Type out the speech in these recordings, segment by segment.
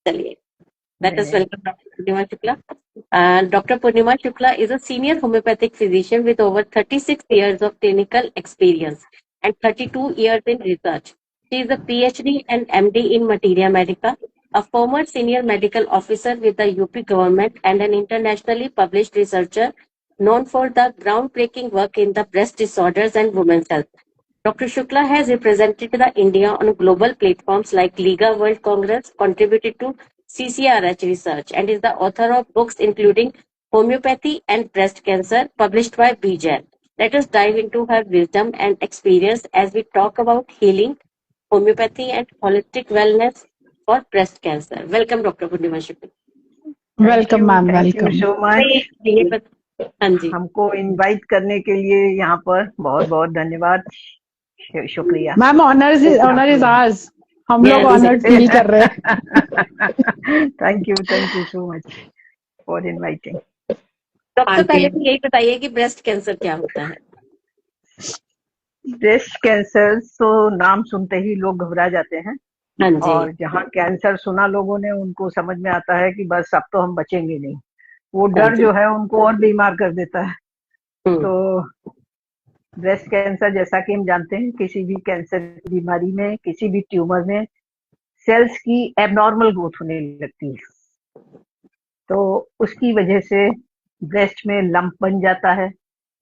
चलिए, let us welcome Dr. Purnima Shukla. Dr. Purnima Shukla is a senior homeopathic physician with over 36 years of clinical experience and 32 years in research. She is a PhD and MD in Materia Medica, a former senior medical officer with the UP government and an internationally published researcher known for the groundbreaking work in the breast disorders and women's health. Dr. Shukla has represented the India on global platforms like Liga World Congress, contributed to CCRH research, and is the author of books including Homeopathy and Breast Cancer, published by BJAN. Let us dive into her wisdom and experience as we talk about healing, homeopathy, and holistic wellness for breast cancer. Welcome, Dr. Purnima Shukla. Welcome ma'am, thank you welcome. So much. हाँ जी, हमको invite करने के लिए यहाँ पर बहुत बहुत धन्यवाद, शुक्रिया मैम। ऑनर इज आवर्स, हम लोग ऑनर फील कर रहे हैं। Thank you so much for inviting. सबसे पहले तो यही बताइए कि ब्रेस्ट कैंसर क्या होता है। ब्रेस्ट कैंसर तो नाम सुनते ही लोग घबरा जाते हैं, और जहाँ कैंसर सुना लोगों ने उनको समझ में आता है कि बस अब तो हम बचेंगे नहीं। वो डर जो है उनको और बीमार कर देता है। तो ब्रेस्ट कैंसर, जैसा कि हम जानते हैं, किसी भी कैंसर की बीमारी में, किसी भी ट्यूमर में सेल्स की एबनॉर्मल ग्रोथ होने लगती है। तो उसकी वजह से ब्रेस्ट में लंप बन जाता है,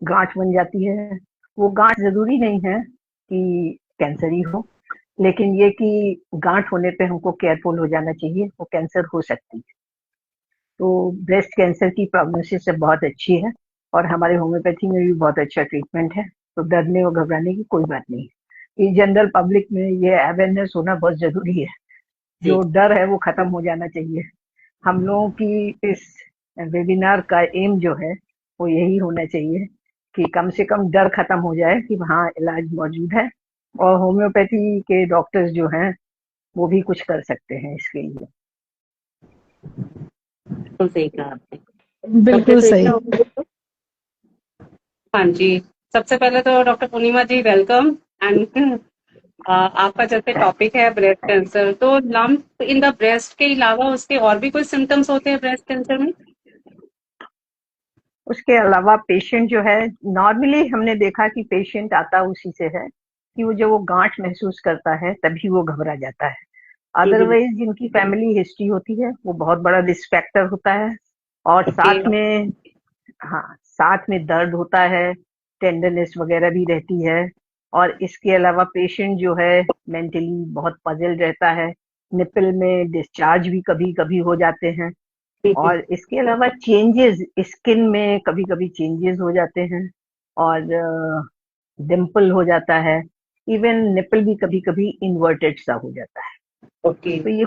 गांठ बन जाती है। वो गांठ जरूरी नहीं है कि कैंसर ही हो, लेकिन ये कि गांठ होने पे हमको केयरफुल हो जाना चाहिए, वो कैंसर हो सकती है। तो ब्रेस्ट कैंसर की प्रोग्नोसिस बहुत अच्छी है, और हमारे होम्योपैथी में भी बहुत अच्छा ट्रीटमेंट है। तो डरने और घबराने की कोई बात नहीं है। ये जनरल पब्लिक में ये अवेयरनेस होना बहुत जरूरी है। जो डर है वो खत्म हो जाना चाहिए। हम लोगों की इस वेबिनार का एम जो है वो यही होना चाहिए कि कम से कम डर खत्म हो जाए कि हाँ, इलाज मौजूद है, और होम्योपैथी के डॉक्टर्स जो हैं वो भी कुछ कर सकते हैं इसके लिए। बिल्कुल सही कहा आपने, बिल्कुल सही। हाँ जी, सबसे पहले तो doctor Purnima ji welcome. And आपका जैसे टॉपिक है ब्रेस्ट कैंसर, तो लम्प इन द ब्रेस्ट के अलावा उसके और भी कोई सिम्टम्स होते हैं ब्रेस्ट कैंसर में? उसके अलावा पेशेंट जो है, नॉर्मली हमने देखा कि पेशेंट आता उसी से है कि वो जब वो गांठ महसूस करता है तभी वो घबरा जाता है। अदरवाइज जिनकी फैमिली हिस्ट्री होती है वो बहुत बड़ा रिस्क फैक्टर होता है, और साथ में दर्द होता है, टेंडरनेस वगैरह भी रहती है। और इसके अलावा पेशेंट जो है मेंटली बहुत पजल रहता है। निपल में डिस्चार्ज भी कभी कभी हो जाते हैं, और इसके अलावा चेंजेस स्किन में कभी कभी चेंजेस हो जाते हैं, और डिम्पल हो जाता है। इवन निपल भी कभी कभी इन्वर्टेड सा हो जाता है। तो ये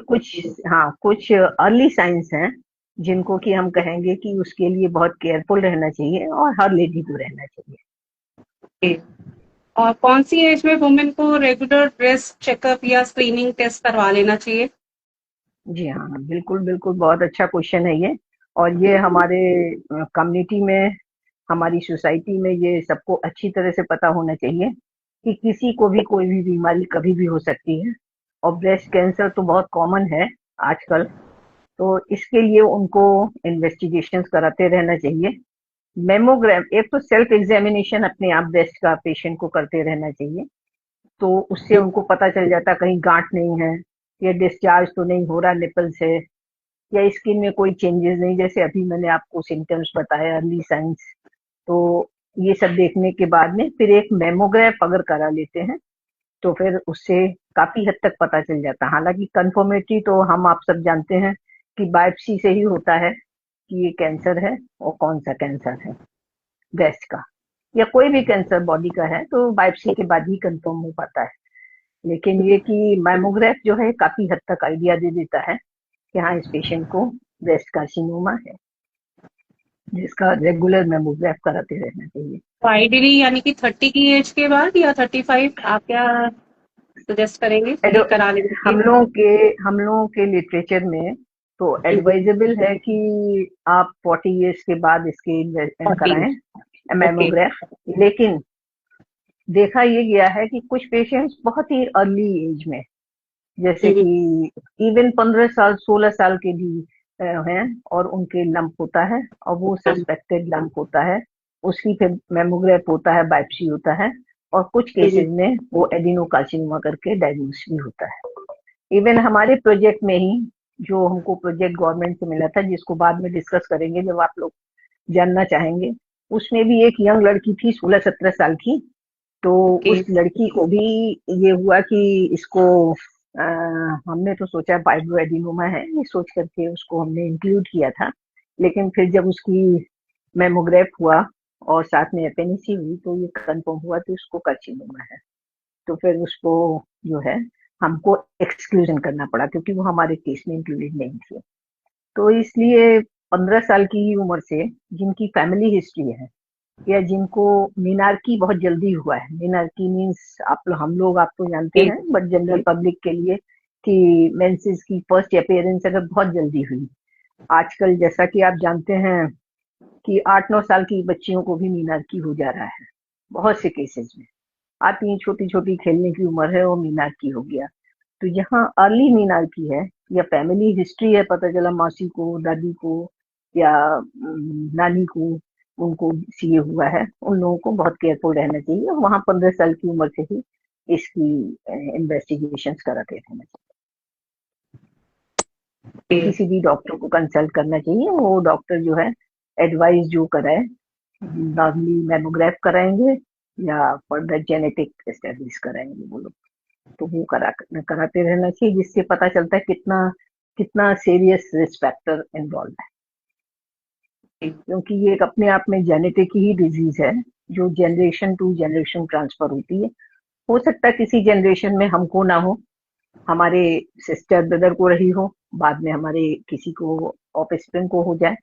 कुछ अर्ली साइंस हैं जिनको कि हम कहेंगे कि उसके लिए बहुत केयरफुल रहना चाहिए, और हर लेडी को रहना चाहिए। और कौन सी एज में वुमेन को रेगुलर ब्रेस्ट चेकअप या स्क्रीनिंग टेस्ट करवा लेना चाहिए? जी हाँ, बिल्कुल बहुत अच्छा क्वेश्चन है ये। और ये हमारे कम्युनिटी में, हमारी सोसाइटी में ये सबको अच्छी तरह से पता होना चाहिए कि किसी को भी कोई भी बीमारी कभी भी हो सकती है, और ब्रेस्ट कैंसर तो बहुत कॉमन है आजकल। तो इसके लिए उनको इन्वेस्टिगेशन कराते रहना चाहिए। मेमोग्राम, एक तो सेल्फ एग्जामिनेशन अपने आप ब्रेस्ट का पेशेंट को करते रहना चाहिए। तो उससे उनको पता चल जाता कहीं गांठ नहीं है, या डिस्चार्ज तो नहीं हो रहा निपल से, या स्किन में कोई चेंजेस नहीं, जैसे अभी मैंने आपको सिम्टम्स बताया, अर्ली साइंस। तो ये सब देखने के बाद में फिर एक मेमोग्राफ अगर करा लेते हैं तो फिर उससे काफी हद तक पता चल जाता है। हालांकि कंफर्मेटरी तो हम आप सब जानते हैं कि बायोप्सी से ही होता है कि ये कैंसर है और कौन सा कैंसर है ब्रेस्ट का, या कोई भी कैंसर बॉडी का है तो बायोप्सी के बाद ही कंफर्म हो पाता है। लेकिन ये कि मैमोग्राफ जो है काफी हद तक आइडिया दे देता है कि हाँ, इस पेशेंट को ब्रेस्ट कार्सिनोमा है, जिसका रेगुलर मैमोग्राफ कराते रहना चाहिए। तो आइडियली यानी कि 30 की एज के बाद या 35, आप क्या सजेस्ट करेंगे करा लेंगे? हम लोगों के लिटरेचर में तो एडवाइजेबल है कि आप 40 इयर्स के बाद इसके कराएं मैमोग्राफ। लेकिन देखा ये गया है कि कुछ पेशेंट्स बहुत ही अर्ली एज में जैसे कि इवन 15 साल 16 साल के भी हैं और उनके लंप होता है और वो सस्पेक्टेड लंप होता है, उसकी फिर मेमोग्राफ होता है, बायोप्सी होता है और कुछ केसेस में वो एडिनोकार्सिनोमा करके डायग्नोस भी होता है। इवन हमारे प्रोजेक्ट में ही जो हमको प्रोजेक्ट गवर्नमेंट से मिला था, जिसको बाद में डिस्कस करेंगे जब आप लोग जानना चाहेंगे, उसमें भी एक यंग लड़की थी 16-17 साल की। तो उस लड़की को भी ये हुआ कि इसको हमने तो सोचा फाइब्रो एडिनोमा है, ये सोच करके उसको हमने इंक्लूड किया था, लेकिन फिर जब उसकी मेमोग्राफ हुआ और साथ में एपेनिसी हुई तो ये कंफर्म हुआ कि उसको कार्सिनोमा है। तो फिर उसको जो है हमको एक्सक्लूजन करना पड़ा क्योंकि वो हमारे केस में इंक्लूडेड नहीं थी। तो इसलिए 15 साल की उम्र से जिनकी फैमिली हिस्ट्री है या जिनको मीनार्की बहुत जल्दी हुआ है, मीनार्की मीन्स हम लोग आप तो जानते हैं, बट जनरल पब्लिक के लिए कि मेंसेस की फर्स्ट अपीयरेंस अगर बहुत जल्दी हुई, आजकल जैसा कि आप जानते हैं कि 8-9 साल की बच्चियों को भी मीनार्की हो जा रहा है, बहुत से केसेस में आती हैं, छोटी छोटी खेलने की उम्र है वो मीनार्की हो गया। तो यहाँ अर्ली मीनार्की है या फैमिली हिस्ट्री है, पता चला मौसी को, दादी को या नानी को उनको सीए हुआ है, उन लोगों को बहुत केयरफुल रहना चाहिए। वहाँ 15 साल की उम्र से ही इसकी इन्वेस्टिगेशंस कराते रहना चाहिए। किसी भी डॉक्टर को कंसल्ट करना चाहिए, वो डॉक्टर जो है एडवाइस जो कराए, नॉर्मली मेमोग्राफ कराएंगे या फर्दर जेनेटिक स्टडीज कराएंगे वो लोग, तो वो कराते रहना चाहिए, जिससे पता चलता है कितना सीरियस रिस्क फैक्टर इन्वॉल्व है, क्योंकि ये एक अपने आप में जेनेटिक ही डिजीज है जो जनरेशन टू जनरेशन ट्रांसफर होती है। हो सकता है किसी जनरेशन में हमको ना हो, हमारे सिस्टर ब्रदर को रही हो, बाद में हमारे किसी को ऑफस्प्रिंग को हो जाए,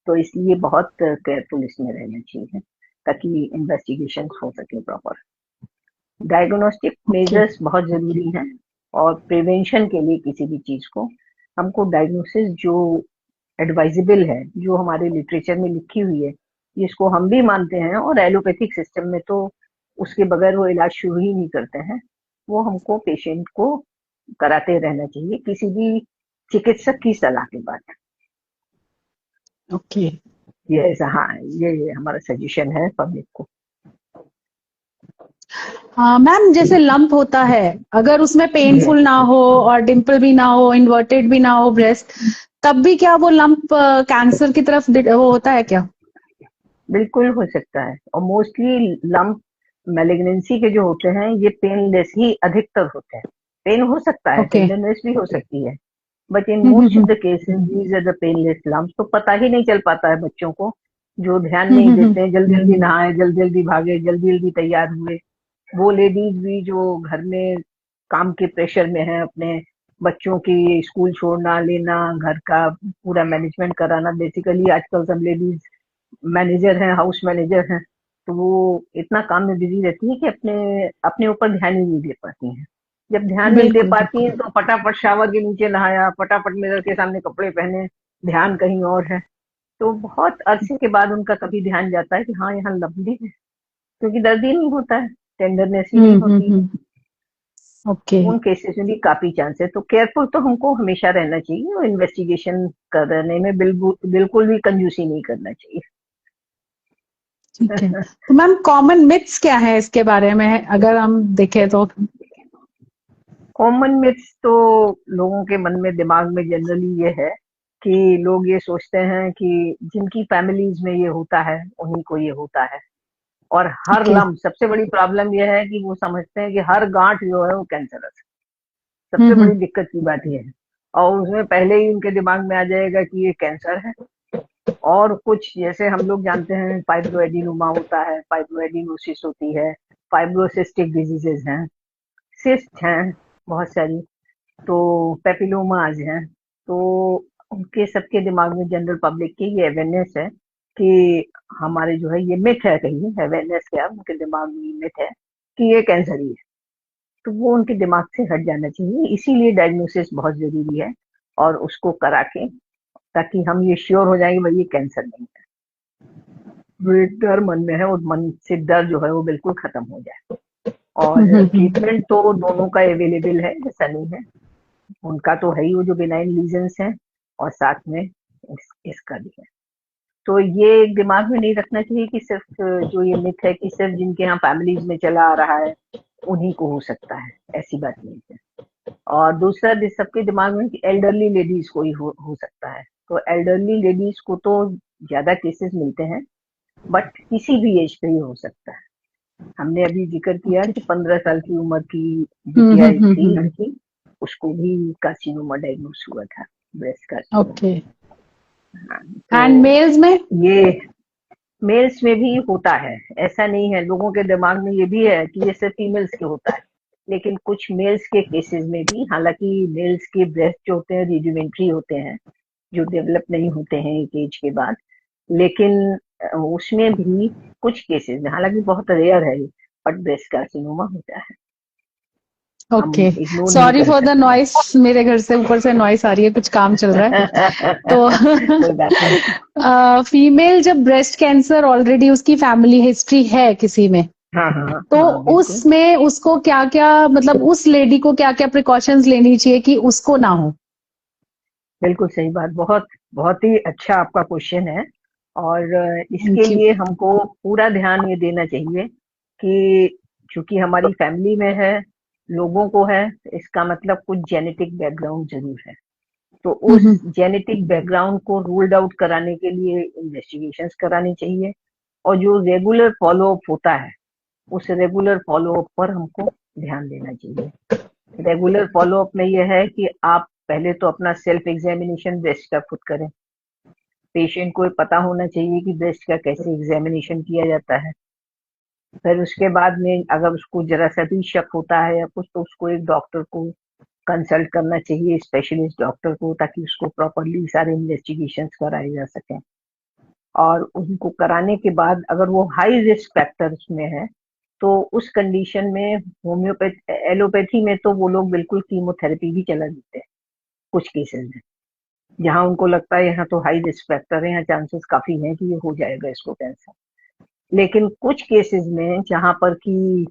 तो इसलिए बहुत केयरफुल इसमें रहना चाहिए ताकि इन्वेस्टिगेशन हो सके प्रॉपर। डायग्नोस्टिक मेजर्स बहुत जरूरी हैं और प्रिवेंशन के लिए किसी भी चीज को हमको डायग्नोसिस जो एडवाइजेबल है, जो हमारे लिटरेचर में लिखी हुई है, जिसको हम भी मानते हैं और एलोपैथिक सिस्टम में तो उसके बगैर वो इलाज शुरू ही नहीं करते हैं, वो हमको पेशेंट को कराते रहना चाहिए किसी भी चिकित्सक की सलाह के बाद। ओके, ये हमारा सजेशन है पब्लिक को। हाँ मैम, जैसे लंप होता है, अगर उसमें पेनफुल ना हो और डिम्पल भी ना हो, इन्वर्टेड भी ना हो ब्रेस्ट, तब भी क्या वो लंप कैंसर की तरफ वो होता है क्या? बिल्कुल हो सकता है, और मोस्टली लंप मैलिग्नेंसी के जो होते हैं ये पेनलेस ही अधिकतर होते हैं। पेन हो सकता है, टेंडरनेस भी हो सकती है, but in most of the cases these are the painless lumps. तो पता ही नहीं चल पाता है बच्चों को, जो ध्यान नहीं देते हैं, जल्दी जल्दी नहाए, जल्दी जल्दी भागे, जल्दी जल्दी तैयार हुए। वो लेडीज भी जो घर में काम के प्रेशर में है, अपने बच्चों की स्कूल छोड़ना लेना, घर का पूरा मैनेजमेंट कराना, बेसिकली आजकल सब लेडीज मैनेजर हैं, हाउस मैनेजर हैं, तो वो इतना काम में बिजी रहती है कि अपने ऊपर ध्यान ही नहीं दे पाती हैं। जब ध्यान नहीं दे पाती हैं तो फटाफट शावर के नीचे नहाया, फटाफट मिरर के सामने कपड़े पहने, ध्यान कहीं और है। तो बहुत अरसे के बाद उनका कभी ध्यान जाता है कि हाँ यहाँ लंबी है, क्योंकि दर्द ही नहीं होता है, टेंडरनेस ही नहीं होती है। ओके, उन केसेस में भी काफी चांस है, तो केयरफुल तो हमको हमेशा रहना चाहिए और इन्वेस्टिगेशन करने में बिल्कुल भी कंजूसी नहीं करना चाहिए। ठीक है। तो मैम कॉमन मिथ्स क्या है इसके बारे में, अगर हम देखें तो? कॉमन मिथ्स तो लोगों के मन में, दिमाग में जनरली ये है कि लोग ये सोचते हैं कि जिनकी फैमिलीज में ये होता है उन्हीं को ये होता है, और हर लम्ब, सबसे बड़ी प्रॉब्लम ये है कि वो समझते हैं कि हर गांठ जो है वो कैंसरस है। सबसे बड़ी दिक्कत की बात ये है, और उसमें पहले ही उनके दिमाग में आ जाएगा कि ये कैंसर है। और कुछ जैसे हम लोग जानते हैं फाइब्रोएडिनोमा होता है, फाइब्रोएडिनोसिस होती है, फाइब्रोसिस्टिक डिजीजेज हैं, सिस्ट हैं बहुत सारी, तो पेपिलोमाज हैं। तो उनके सबके दिमाग में, जनरल पब्लिक की ये अवेयरनेस है कि हमारे जो है ये मिथ है, कहीं अवेयरनेस क्या, उनके दिमाग में ये मिथ है कि ये कैंसर ही है, तो वो उनके दिमाग से हट जाना चाहिए। इसीलिए डायग्नोसिस बहुत जरूरी है और उसको करा के, ताकि हम ये श्योर हो जाएंगे भाई ये कैंसर नहीं है। जो डर मन में है, उस मन से डर जो है वो बिल्कुल खत्म हो जाए। और ट्रीटमेंट तो दोनों का अवेलेबल है, ऐसा नहीं है, उनका तो है ही वो जो बिनाइन लीजन्स हैं, और साथ में इसका भी है। तो ये दिमाग में नहीं रखना चाहिए कि सिर्फ जो ये मिथ है कि सिर्फ जिनके यहाँ फैमिलीज में चला आ रहा है उन्हीं को हो सकता है, ऐसी बात नहीं है। और दूसरा सबके दिमाग में कि एल्डरली लेडीज को ही हो सकता है, तो एल्डरली लेडीज को तो ज्यादा केसेस मिलते हैं, बट किसी भी एज पे ही हो सकता है। हमने अभी जिक्र किया कि 15 साल की उम्र की बिटिया थी लड़की, उसको भी कार्सिनोमा डायग्नोस हुआ था, ब्रेस्ट कार्सिनोमा। ओके। तो एंड मेल्स में? ये मेल्स में भी होता है, ऐसा नहीं है। लोगों के दिमाग में ये भी है कि ये सिर्फ फीमेल्स के होता है, लेकिन कुछ मेल्स के केसेस में भी, हालांकि मेल्स के ब्रेस्ट जो होते हैं रिडिमेंट्री होते हैं, जो डेवलप नहीं होते हैं एक एज के बाद, लेकिन उसमें भी कुछ केसेस में, हालांकि बहुत रेयर है, बट ब्रेस्ट कार्सिनोमा होता है। ओके, इग्नोर नहीं सॉरी कर फॉर द सकते। नॉइस, मेरे घर से ऊपर से नॉइस आ रही है, कुछ काम चल रहा है। तो कोई बात नहीं। फीमेल जब ब्रेस्ट कैंसर ऑलरेडी उसकी फैमिली हिस्ट्री है किसी में, हाँ हाँ तो हाँ, बिल्कुल उसमें उसको क्या क्या, मतलब उस लेडी को क्या क्या प्रिकॉशंस लेनी चाहिए कि उसको ना हो? बिल्कुल सही बात, बहुत बहुत ही अच्छा आपका क्वेश्चन है। और इसके थैंक यू। लिए हमको पूरा ध्यान ये देना चाहिए कि चूंकि हमारी फैमिली में है, लोगों को है, इसका मतलब कुछ जेनेटिक बैकग्राउंड जरूर है। तो उस जेनेटिक बैकग्राउंड को रूल्ड आउट कराने के लिए इन्वेस्टिगेशंस करानी चाहिए, और जो रेगुलर फॉलोअप होता है उस रेगुलर फॉलोअप पर हमको ध्यान देना चाहिए। रेगुलर फॉलोअप में यह है कि आप पहले तो अपना सेल्फ एग्जामिनेशन ब्रेस्ट का खुद करें। पेशेंट को पता होना चाहिए कि ब्रेस्ट का कैसे एग्जामिनेशन किया जाता है। फिर उसके बाद में अगर उसको जरा सा भी शक होता है या कुछ, तो उसको एक डॉक्टर को कंसल्ट करना चाहिए, स्पेशलिस्ट डॉक्टर को, ताकि उसको प्रॉपरली सारे इन्वेस्टिगेशन कराए जा सकें। और उनको कराने के बाद अगर वो हाई रिस्क फैक्टर्स में है, तो उस कंडीशन में होम्योपैथी, एलोपैथी में तो वो लोग बिल्कुल कीमोथेरेपी भी चला देते हैं कुछ केसेस में, जहां उनको लगता है यहाँ तो हाई रिस्क फैक्टर है, यहाँ चांसेस काफी हैं कि ये हो जाएगा इसको कैंसर। लेकिन कुछ केसेस में जहां पर कि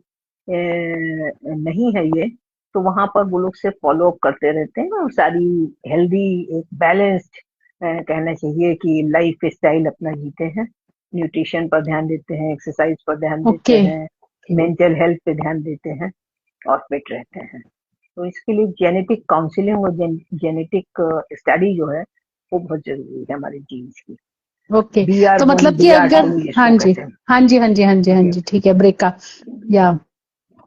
नहीं है ये, तो वहां पर वो लोग से फॉलो अप करते रहते हैं और सारी हेल्दी, एक बैलेंस्ड कहना चाहिए कि लाइफ स्टाइल अपना जीते हैं। न्यूट्रिशन पर ध्यान देते हैं, एक्सरसाइज पर ध्यान देते ओके। हैं, मेंटल हेल्थ पे ध्यान देते हैं, और फिट रहते हैं। तो इसके लिए जेनेटिक काउंसलिंग और जेनेटिक स्टडी जो है वो बहुत जरूरी है हमारे जीन्स की। ओके, BR1 तो मतलब कि अगर, BR2 हाँ इसको जी, कहते हैं। हाँ जी, हाँ जी, हाँ जी, हाँ जी जी, ठीक है, ब्रेक का, या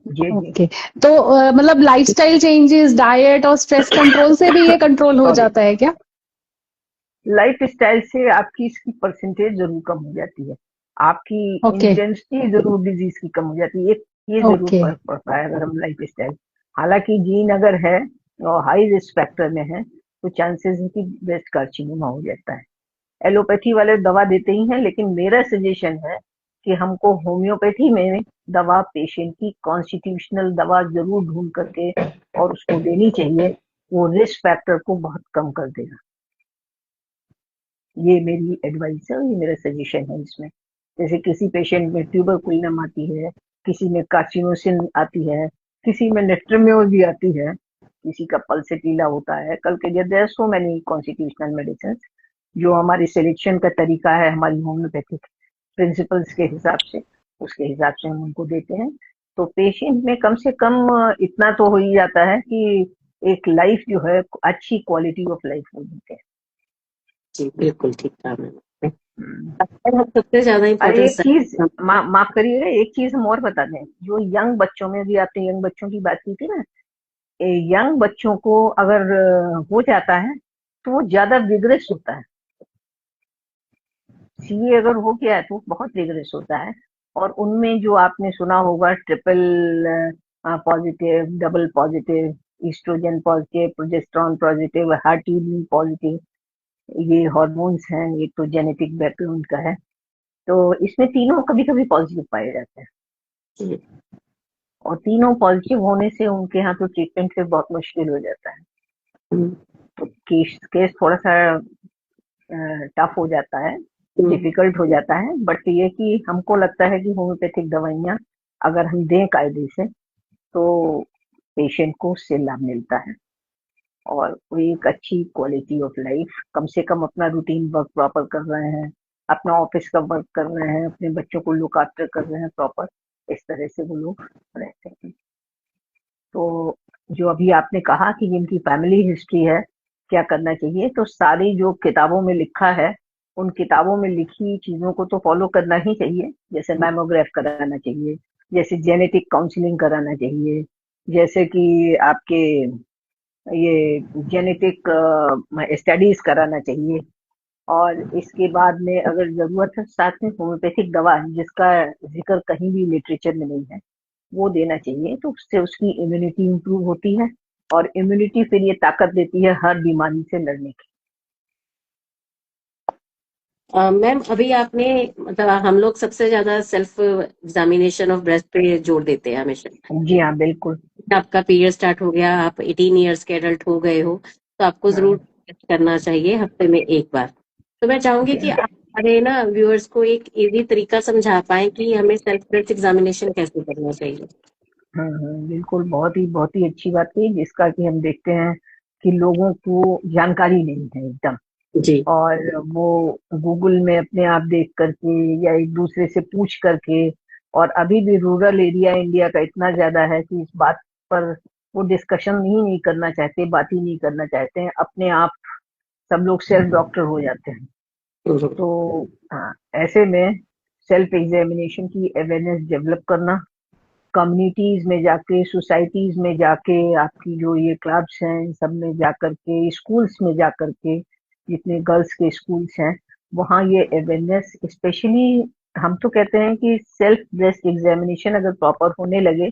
जी जी। ओके। तो मतलब लाइफस्टाइल चेंजेस, डाइट और स्ट्रेस कंट्रोल से भी ये कंट्रोल हो सॉरी, जाता है क्या? लाइफ स्टाइल से आपकी इसकी परसेंटेज जरूर कम हो जाती है, आपकी ओके। इंटेंसिटी जरूर डिजीज की कम हो जाती है, ये जरूर ओके। फर्क पड़ता है अगर हम लाइफ स्टाइल। हालांकि जीन अगर है और हाई रिस्क फैक्टर में है, तो चांसेस है कि ब्रेस्ट कार्सिनोमा हो जाता है। एलोपैथी वाले दवा देते ही हैं, लेकिन मेरा सजेशन है कि हमको होम्योपैथी में दवा पेशेंट की कॉन्स्टिट्यूशनल दवा जरूर ढूंढ करके और उसको देनी चाहिए, वो रिस्क फैक्टर को बहुत कम कर देगा। ये मेरी एडवाइस है, ये मेरा सजेशन है इसमें। जैसे किसी पेशेंट में ट्यूबरकुलिनम आती है, किसी में कार्सिनोसिन आती है, किसी में नेस्ट्रोमियोज भी आती है, किसी का पल्सेटिला होता है। कल के लिए there so many constitutional medicine, जो हमारी सिलेक्शन का तरीका है हमारी होम्योपैथिक प्रिंसिपल्स के हिसाब से, उसके हिसाब से हम उनको देते हैं। तो पेशेंट में कम से कम इतना तो हो ही जाता है कि एक लाइफ जो है, अच्छी क्वालिटी ऑफ लाइफ हो जाती है। जी बिल्कुल ठीक कहा मैंने। हम्म। अगर हम सबसे ज्यादा और एक इम्पोर्टेंस चीज माफ करिएगा, एक चीज हम और बता दें, जो यंग बच्चों में भी आते हैं, यंग बच्चों की बात की थी ना, यंग बच्चों को अगर हो जाता है तो वो ज्यादा विग्रेस होता है। सीए अगर हो गया है तो बहुत विग्रेस होता है, और उनमें जो आपने सुना होगा triple positive, double positive, estrogen positive, progesterone positive, हार्टिन पॉजिटिव, ये हॉर्मोन्स हैं, ये तो जेनेटिक बैकग्राउंड का है। तो इसमें तीनों कभी कभी पॉजिटिव पाए जाते हैं, जी और तीनों पॉजिटिव होने से उनके यहाँ तो ट्रीटमेंट फिर बहुत मुश्किल हो जाता है। तो केस थोड़ा सा टफ हो जाता है, डिफिकल्ट हो जाता है, बट ये कि हमको लगता है कि होम्योपैथिक दवाइयाँ अगर हम दें कायदे से, तो पेशेंट को उससे लाभ मिलता है। और वो एक अच्छी क्वालिटी ऑफ लाइफ, कम से कम अपना रूटीन वर्क प्रॉपर कर रहे हैं, अपना ऑफिस का वर्क कर रहे हैं, अपने बच्चों को लुक आफ्टर कर रहे हैं प्रॉपर, इस तरह से वो लोग रहते हैं। तो जो अभी आपने कहा कि जिनकी फैमिली हिस्ट्री है क्या करना चाहिए, तो सारी जो किताबों में लिखा है उन किताबों में लिखी चीजों को तो फॉलो करना ही चाहिए। जैसे मैमोग्राफ कराना चाहिए, जैसे जेनेटिक काउंसलिंग कराना चाहिए, जैसे कि आपके ये जेनेटिक स्टडीज कराना चाहिए, और इसके बाद में अगर जरूरत है साथ में होम्योपैथिक दवा जिसका जिक्र कहीं भी लिटरेचर में नहीं है वो देना चाहिए, तो उससे उसकी इम्यूनिटी इंप्रूव होती है, और इम्यूनिटी फिर ये ताकत देती है हर बीमारी से लड़ने की। मैम अभी आपने मतलब हम लोग सबसे ज्यादा सेल्फ एग्जामिनेशन ऑफ ब्रेस्ट पे जोर देते हैं हमेशा। जी हाँ, बिल्कुल। आपका पीरियड स्टार्ट हो गया, आप 18 इयर्स के एडल्ट हो गए हो, तो आपको जरूर हाँ, टेस्ट करना चाहिए हफ्ते में एक बार। तो मैं चाहूंगी जी कि हाँ। आप हमारे ना व्यूअर्स को एक इजी तरीका समझा पाए कि हमें सेल्फ ब्रेस्ट एग्जामिनेशन कैसे करना चाहिए। बिल्कुल, बहुत ही अच्छी बात है, जिसका कि हम देखते हैं कि लोगों को जानकारी नहीं है एकदम, जी। और वो गूगल में अपने आप देख करके या एक दूसरे से पूछ करके, और अभी भी रूरल एरिया इंडिया का इतना ज्यादा है कि इस बात पर वो डिस्कशन ही नहीं करना चाहते, बात ही नहीं करना चाहते हैं, अपने आप सब लोग सेल्फ डॉक्टर हो जाते हैं। तो हाँ, ऐसे में सेल्फ एग्जामिनेशन की अवेयरनेस डेवलप करना, कम्युनिटीज में जाके, सोसाइटीज में जाके, आपकी जो ये क्लब्स हैं इन सब में जाकर के, स्कूल्स में जाकर के, जितने गर्ल्स के स्कूल्स हैं वहाँ ये अवेयरनेस स्पेशली, हम तो कहते हैं कि सेल्फ ब्रेस्ट एग्जामिनेशन अगर प्रॉपर होने लगे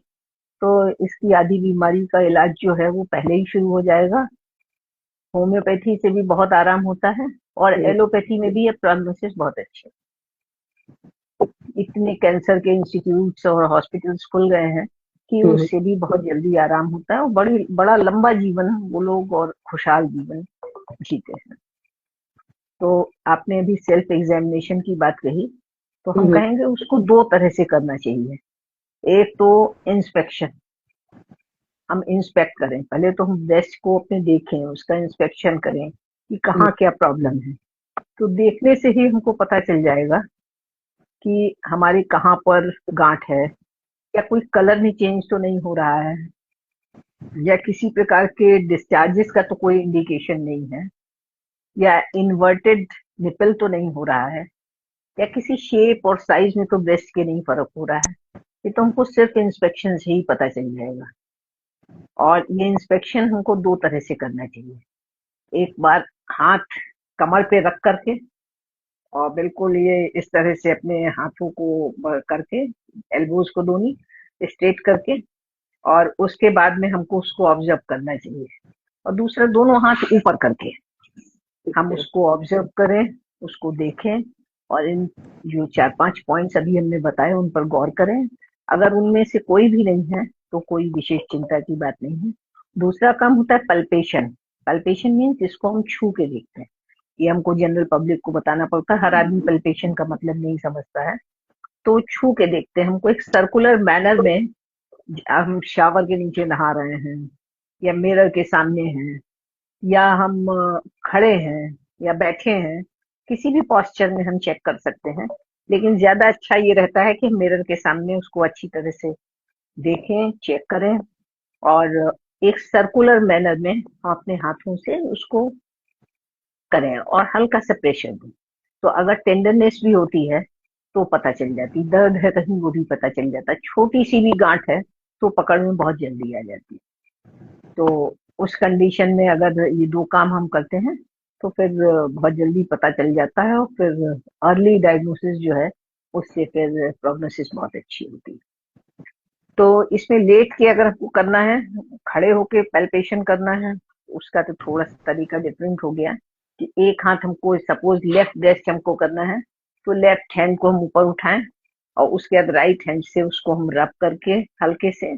तो इसकी आधी बीमारी का इलाज जो है वो पहले ही शुरू हो जाएगा। होम्योपैथी से भी बहुत आराम होता है, और एलोपैथी में भी अब प्रोग्नोसिस बहुत अच्छे है। इतने कैंसर के इंस्टीट्यूट्स और हॉस्पिटल्स खुल गए हैं कि उससे भी बहुत जल्दी आराम होता है, और बड़ा लंबा जीवन वो लोग और खुशहाल जीवन जीते हैं। तो आपने अभी सेल्फ एग्जामिनेशन की बात कही, तो हम कहेंगे उसको दो तरह से करना चाहिए। एक तो इंस्पेक्शन, हम इंस्पेक्ट करें, पहले तो हम ब्रेस्ट को अपने देखें, उसका इंस्पेक्शन करें कि कहाँ क्या प्रॉब्लम है। तो देखने से ही हमको पता चल जाएगा कि हमारे कहाँ पर गांठ है, या कोई कलर नहीं चेंज तो नहीं हो रहा है, या किसी प्रकार के डिस्चार्जेस का तो कोई इंडिकेशन नहीं है, या इन्वर्टेड निपल तो नहीं हो रहा है, या किसी शेप और साइज में तो ब्रेस्ट के नहीं फर्क हो रहा है। ये तो हमको सिर्फ इंस्पेक्शन से ही पता चल जाएगा। और ये इंस्पेक्शन हमको दो तरह से करना चाहिए। एक बार हाथ कमर पे रख करके, और बिल्कुल ये इस तरह से अपने हाथों को करके, एल्बोज को दोनों स्ट्रेट करके, और उसके बाद में हमको उसको ऑब्जर्व करना चाहिए। और दूसरा दोनों हाथ ऊपर करके हम उसको ऑब्जर्व करें, उसको देखें, और इन जो 4-5 पॉइंट्स अभी हमने बताए उन पर गौर करें। अगर उनमें से कोई भी नहीं है तो कोई विशेष चिंता की बात नहीं है। दूसरा काम होता है पल्पेशन। पल्पेशन मीन्स जिसको हम छू के देखते हैं, ये हमको जनरल पब्लिक को बताना पड़ता है, हर आदमी पल्पेशन का मतलब नहीं समझता है। तो छू के देखते हैं, हमको एक सर्कुलर मैनर में, हम शावर के नीचे नहा रहे हैं, या मिरर के सामने हैं, या हम खड़े हैं या बैठे हैं, किसी भी पोस्चर में हम चेक कर सकते हैं। लेकिन ज्यादा अच्छा ये रहता है कि हम मिरर के सामने उसको अच्छी तरह से देखें, चेक करें, और एक सर्कुलर मैनर में हम अपने हाथों से उसको करें, और हल्का सा प्रेशर दें। तो अगर टेंडरनेस भी होती है तो पता चल जाती, दर्द है कहीं वो भी पता चल जाता, छोटी सी भी गांठ है तो पकड़ में बहुत जल्दी आ जाती है। तो उस कंडीशन में अगर ये दो काम हम करते हैं तो फिर बहुत जल्दी पता चल जाता है, और फिर अर्ली डायग्नोसिस जो है उससे फिर प्रोग्नोसिस बहुत अच्छी होती है। तो इसमें लेट के अगर आपको करना है, खड़े होके पैल्पेशन करना है, उसका तो थोड़ा सा तरीका डिफरेंट हो गया कि एक हाथ हमको, सपोज लेफ्ट ब्रेस्ट हमको करना है तो लेफ्ट हैंड को हम ऊपर उठाएं, और उसके बाद राइट हैंड से उसको हम रब करके हल्के से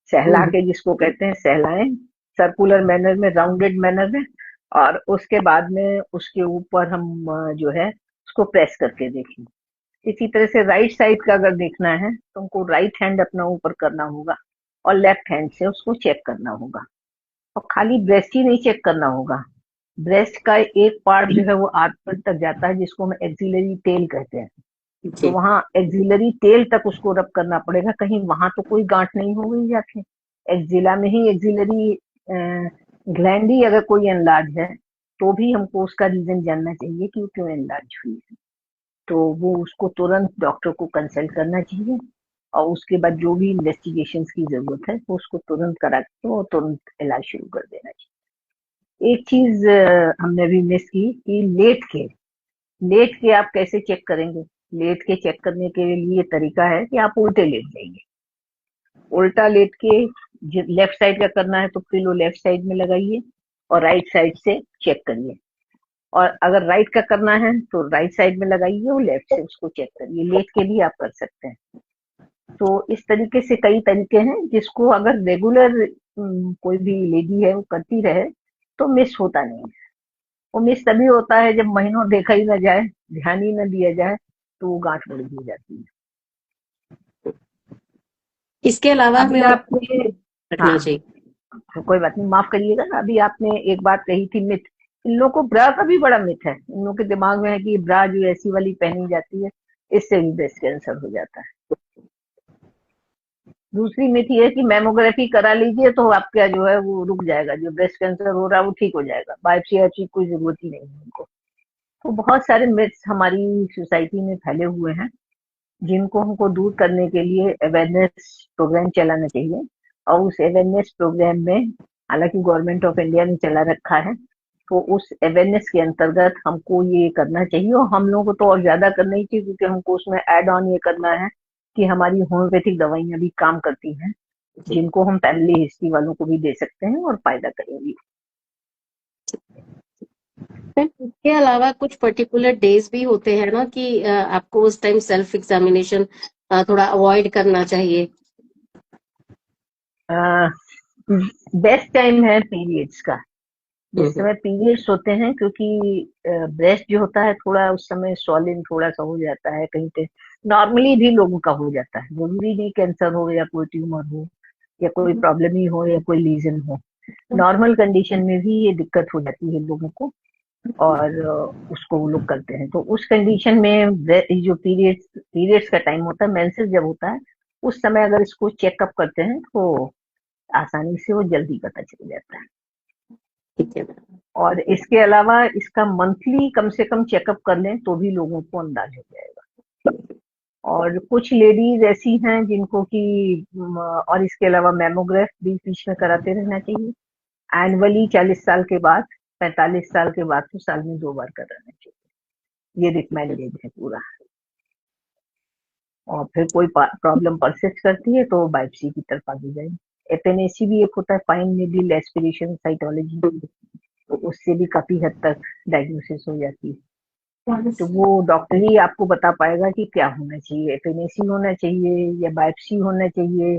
सहला के, जिसको कहते हैं सहलाएं, सर्कुलर मैनर में, राउंडेड मैनर में, और उसके बाद में उसके ऊपर हम जो है उसको प्रेस करके देखें। इसी तरह से राइट साइड का अगर देखना है तो हमको राइट हैंड अपना ऊपर करना होगा, और लेफ्ट हैंड से उसको चेक करना होगा। और खाली ब्रेस्ट ही नहीं चेक करना होगा, ब्रेस्ट का एक पार्ट जो है वो आर्टर तक जाता है जिसको हम एक्सिलरी टेल कहते हैं, तो जी वहां एक्सिलरी टेल तक उसको रब करना पड़ेगा, कहीं वहां तो कोई गांठ नहीं हो गई जाके। एक्सिला में ही एक्सिलरी ग्लैंड ही अगर कोई एनलार्ज है तो भी हमको उसका रीजन जानना चाहिए कि वो क्यों एनलार्ज हुई है, तो वो उसको तुरंत डॉक्टर को कंसल्ट करना चाहिए और उसके बाद जो भी इन्वेस्टिगेशंस की जरूरत है वो उसको तुरंत करा के और तुरंत इलाज शुरू कर देना चाहिए। एक चीज हमने भी मिस की कि लेट के आप कैसे चेक करेंगे। लेट के चेक करने के लिए तरीका है कि आप उल्टे लेट जाइए, उल्टा लेट के लेफ्ट साइड का करना है तो पिलो लेफ्ट साइड में लगाइए और राइट साइड से चेक करिए, और अगर राइट का करना है तो राइट साइड में लगाइए और लेफ्ट से उसको चेक करिए। लेट के भी आप कर सकते हैं। तो इस तरीके से कई तरीके हैं जिसको अगर रेगुलर कोई भी लेडी है वो करती रहे तो मिस होता नहीं है। वो मिस तभी होता है जब महीनों देखा ही ना जाए, ध्यान ही ना दिया जाए, तो वो गांठ बड़ी हो जाती है। इसके अलावा अभी हमें और आपने, रखना हाँ चाहिए। तो कोई बात नहीं, माफ करिएगा ना, अभी आपने एक बात कही थी मिथ। इन लोगों को ब्रा का भी बड़ा मिथ है, इन लोगों के दिमाग में है कि ब्रा जो ऐसी वाली पहनी जाती है इससे भी ब्रेस्ट कैंसर हो जाता है। दूसरी मिथ ये है कि मैमोग्राफी करा लीजिए तो आपका जो है वो रुक जाएगा, जो ब्रेस्ट कैंसर हो रहा है वो ठीक हो जाएगा, बायोप्सी की कोई जरूरत ही नहीं है उनको। तो बहुत सारे मिथ्स हमारी सोसाइटी में फैले हुए हैं जिनको हमको दूर करने के लिए अवेयरनेस प्रोग्राम चलाना चाहिए, और उस अवेयरनेस प्रोग्राम में हालांकि गवर्नमेंट ऑफ इंडिया ने चला रखा है, तो उस अवेयरनेस के अंतर्गत हमको ये करना चाहिए, और हम लोगों को तो और ज्यादा करना ही चाहिए क्योंकि हमको उसमें एड ऑन ये करना है कि हमारी होम्योपैथिक दवाइयां भी काम करती हैं जिनको हम फैमिली हिस्ट्री वालों को भी दे सकते हैं और फायदा करेंगी। इसके अलावा कुछ पर्टिकुलर डेज भी होते हैं ना कि आपको उस टाइम सेल्फ एग्जामिनेशन थोड़ा अवॉइड करना चाहिए। बेस्ट टाइम है पीरियड्स का, जिस समय पीरियड्स होते हैं, क्योंकि ब्रेस्ट जो होता है थोड़ा उस समय स्वॉलिन थोड़ा सा हो जाता है, कहीं पे नॉर्मली भी लोगों का हो जाता है, जरूरी नहीं कैंसर हो या कोई ट्यूमर हो या कोई प्रॉब्लम ही हो या कोई लीजन हो, नॉर्मल कंडीशन में भी ये दिक्कत हो जाती है लोगों को, और उसको वो लोग करते हैं। तो उस कंडीशन में जो पीरियड्स का टाइम होता है, मेंसेस जब होता है, उस समय अगर इसको चेकअप करते हैं तो आसानी से वो जल्दी पता चल जाता है। ठीक है। और इसके अलावा इसका मंथली कम से कम चेकअप कर लें तो भी लोगों को अंदाज हो जाएगा। और कुछ लेडीज ऐसी हैं जिनको कि और इसके अलावा मैमोग्राफ भी बीच में कराते रहना चाहिए एनुअली, 40 साल के बाद, 45 साल के बाद तो साल में 2 बार कराना चाहिए, ये रिकमेंडेड है पूरा। और फिर कोई प्रॉब्लम परसिस्ट करती है तो बायोप्सी की तरफ आगे जाए। एपेनेसी भी एक होता है, फाइन नीडल एस्पिरेशन साइटोलॉजी, तो उससे भी काफी हद तक डायग्नोसिस हो जाती है। तो वो डॉक्टर ही आपको बता पाएगा कि क्या होना चाहिए, एपेनेसी होना चाहिए या बायोप्सी होना चाहिए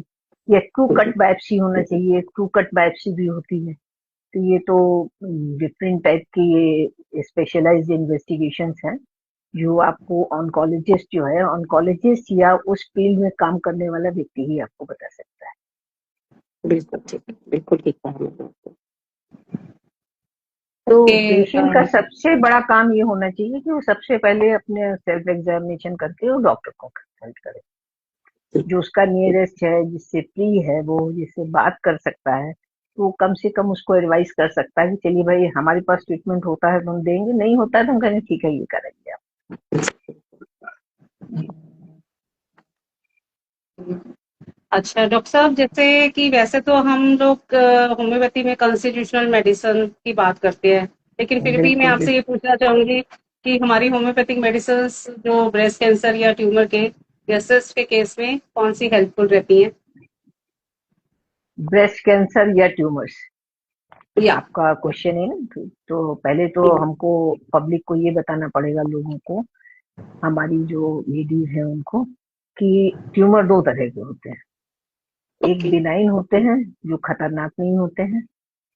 या ट्रू कट बायोप्सी होना चाहिए। ट्रू कट बायोप्सी भी होती है, तो ये तो डिफरेंट टाइप की ये स्पेशलाइज्ड इन्वेस्टिगेशंस हैं जो आपको ऑन्कोलॉजिस्ट जो है, ऑन्कोलॉजिस्ट या उस फील्ड में काम करने वाला व्यक्ति ही आपको बता सकता है। बिल्कुल ठीक, बिल्कुल ठीक कहा मैंने। तो पेशेंट का सबसे बड़ा काम ये होना चाहिए कि वो सबसे पहले अपने सेल्फ एग्जामिनेशन करके वो डॉक्टर को कंसल्ट करे, जो उसका नियरेस्ट है, जिससे फ्री है, वो जिससे बात कर सकता है, तो कम से कम उसको एडवाइस कर सकता है कि चलिए भाई हमारे पास ट्रीटमेंट होता है तो हम देंगे, नहीं होता है तो हम कहेंगे ठीक है ये करेंगे आप। अच्छा डॉक्टर साहब, जैसे कि वैसे तो हम लोग होम्योपैथी में कॉन्स्टिट्यूशनल मेडिसिन की बात करते हैं, लेकिन फिर भी मैं आपसे ये पूछना चाहूंगी कि हमारी होम्योपैथिक मेडिसिन जो ब्रेस्ट कैंसर या ट्यूमर के या सिस्ट के केस में कौन सी हेल्पफुल रहती हैं? ब्रेस्ट कैंसर या ट्यूमर्स, या आपका क्वेश्चन है ना, तो पहले तो हमको पब्लिक को ये बताना पड़ेगा, लोगों को, हमारी जो लेडीज है उनको, कि ट्यूमर 2 तरह के होते हैं। एक बिनाइन होते हैं जो खतरनाक नहीं होते हैं,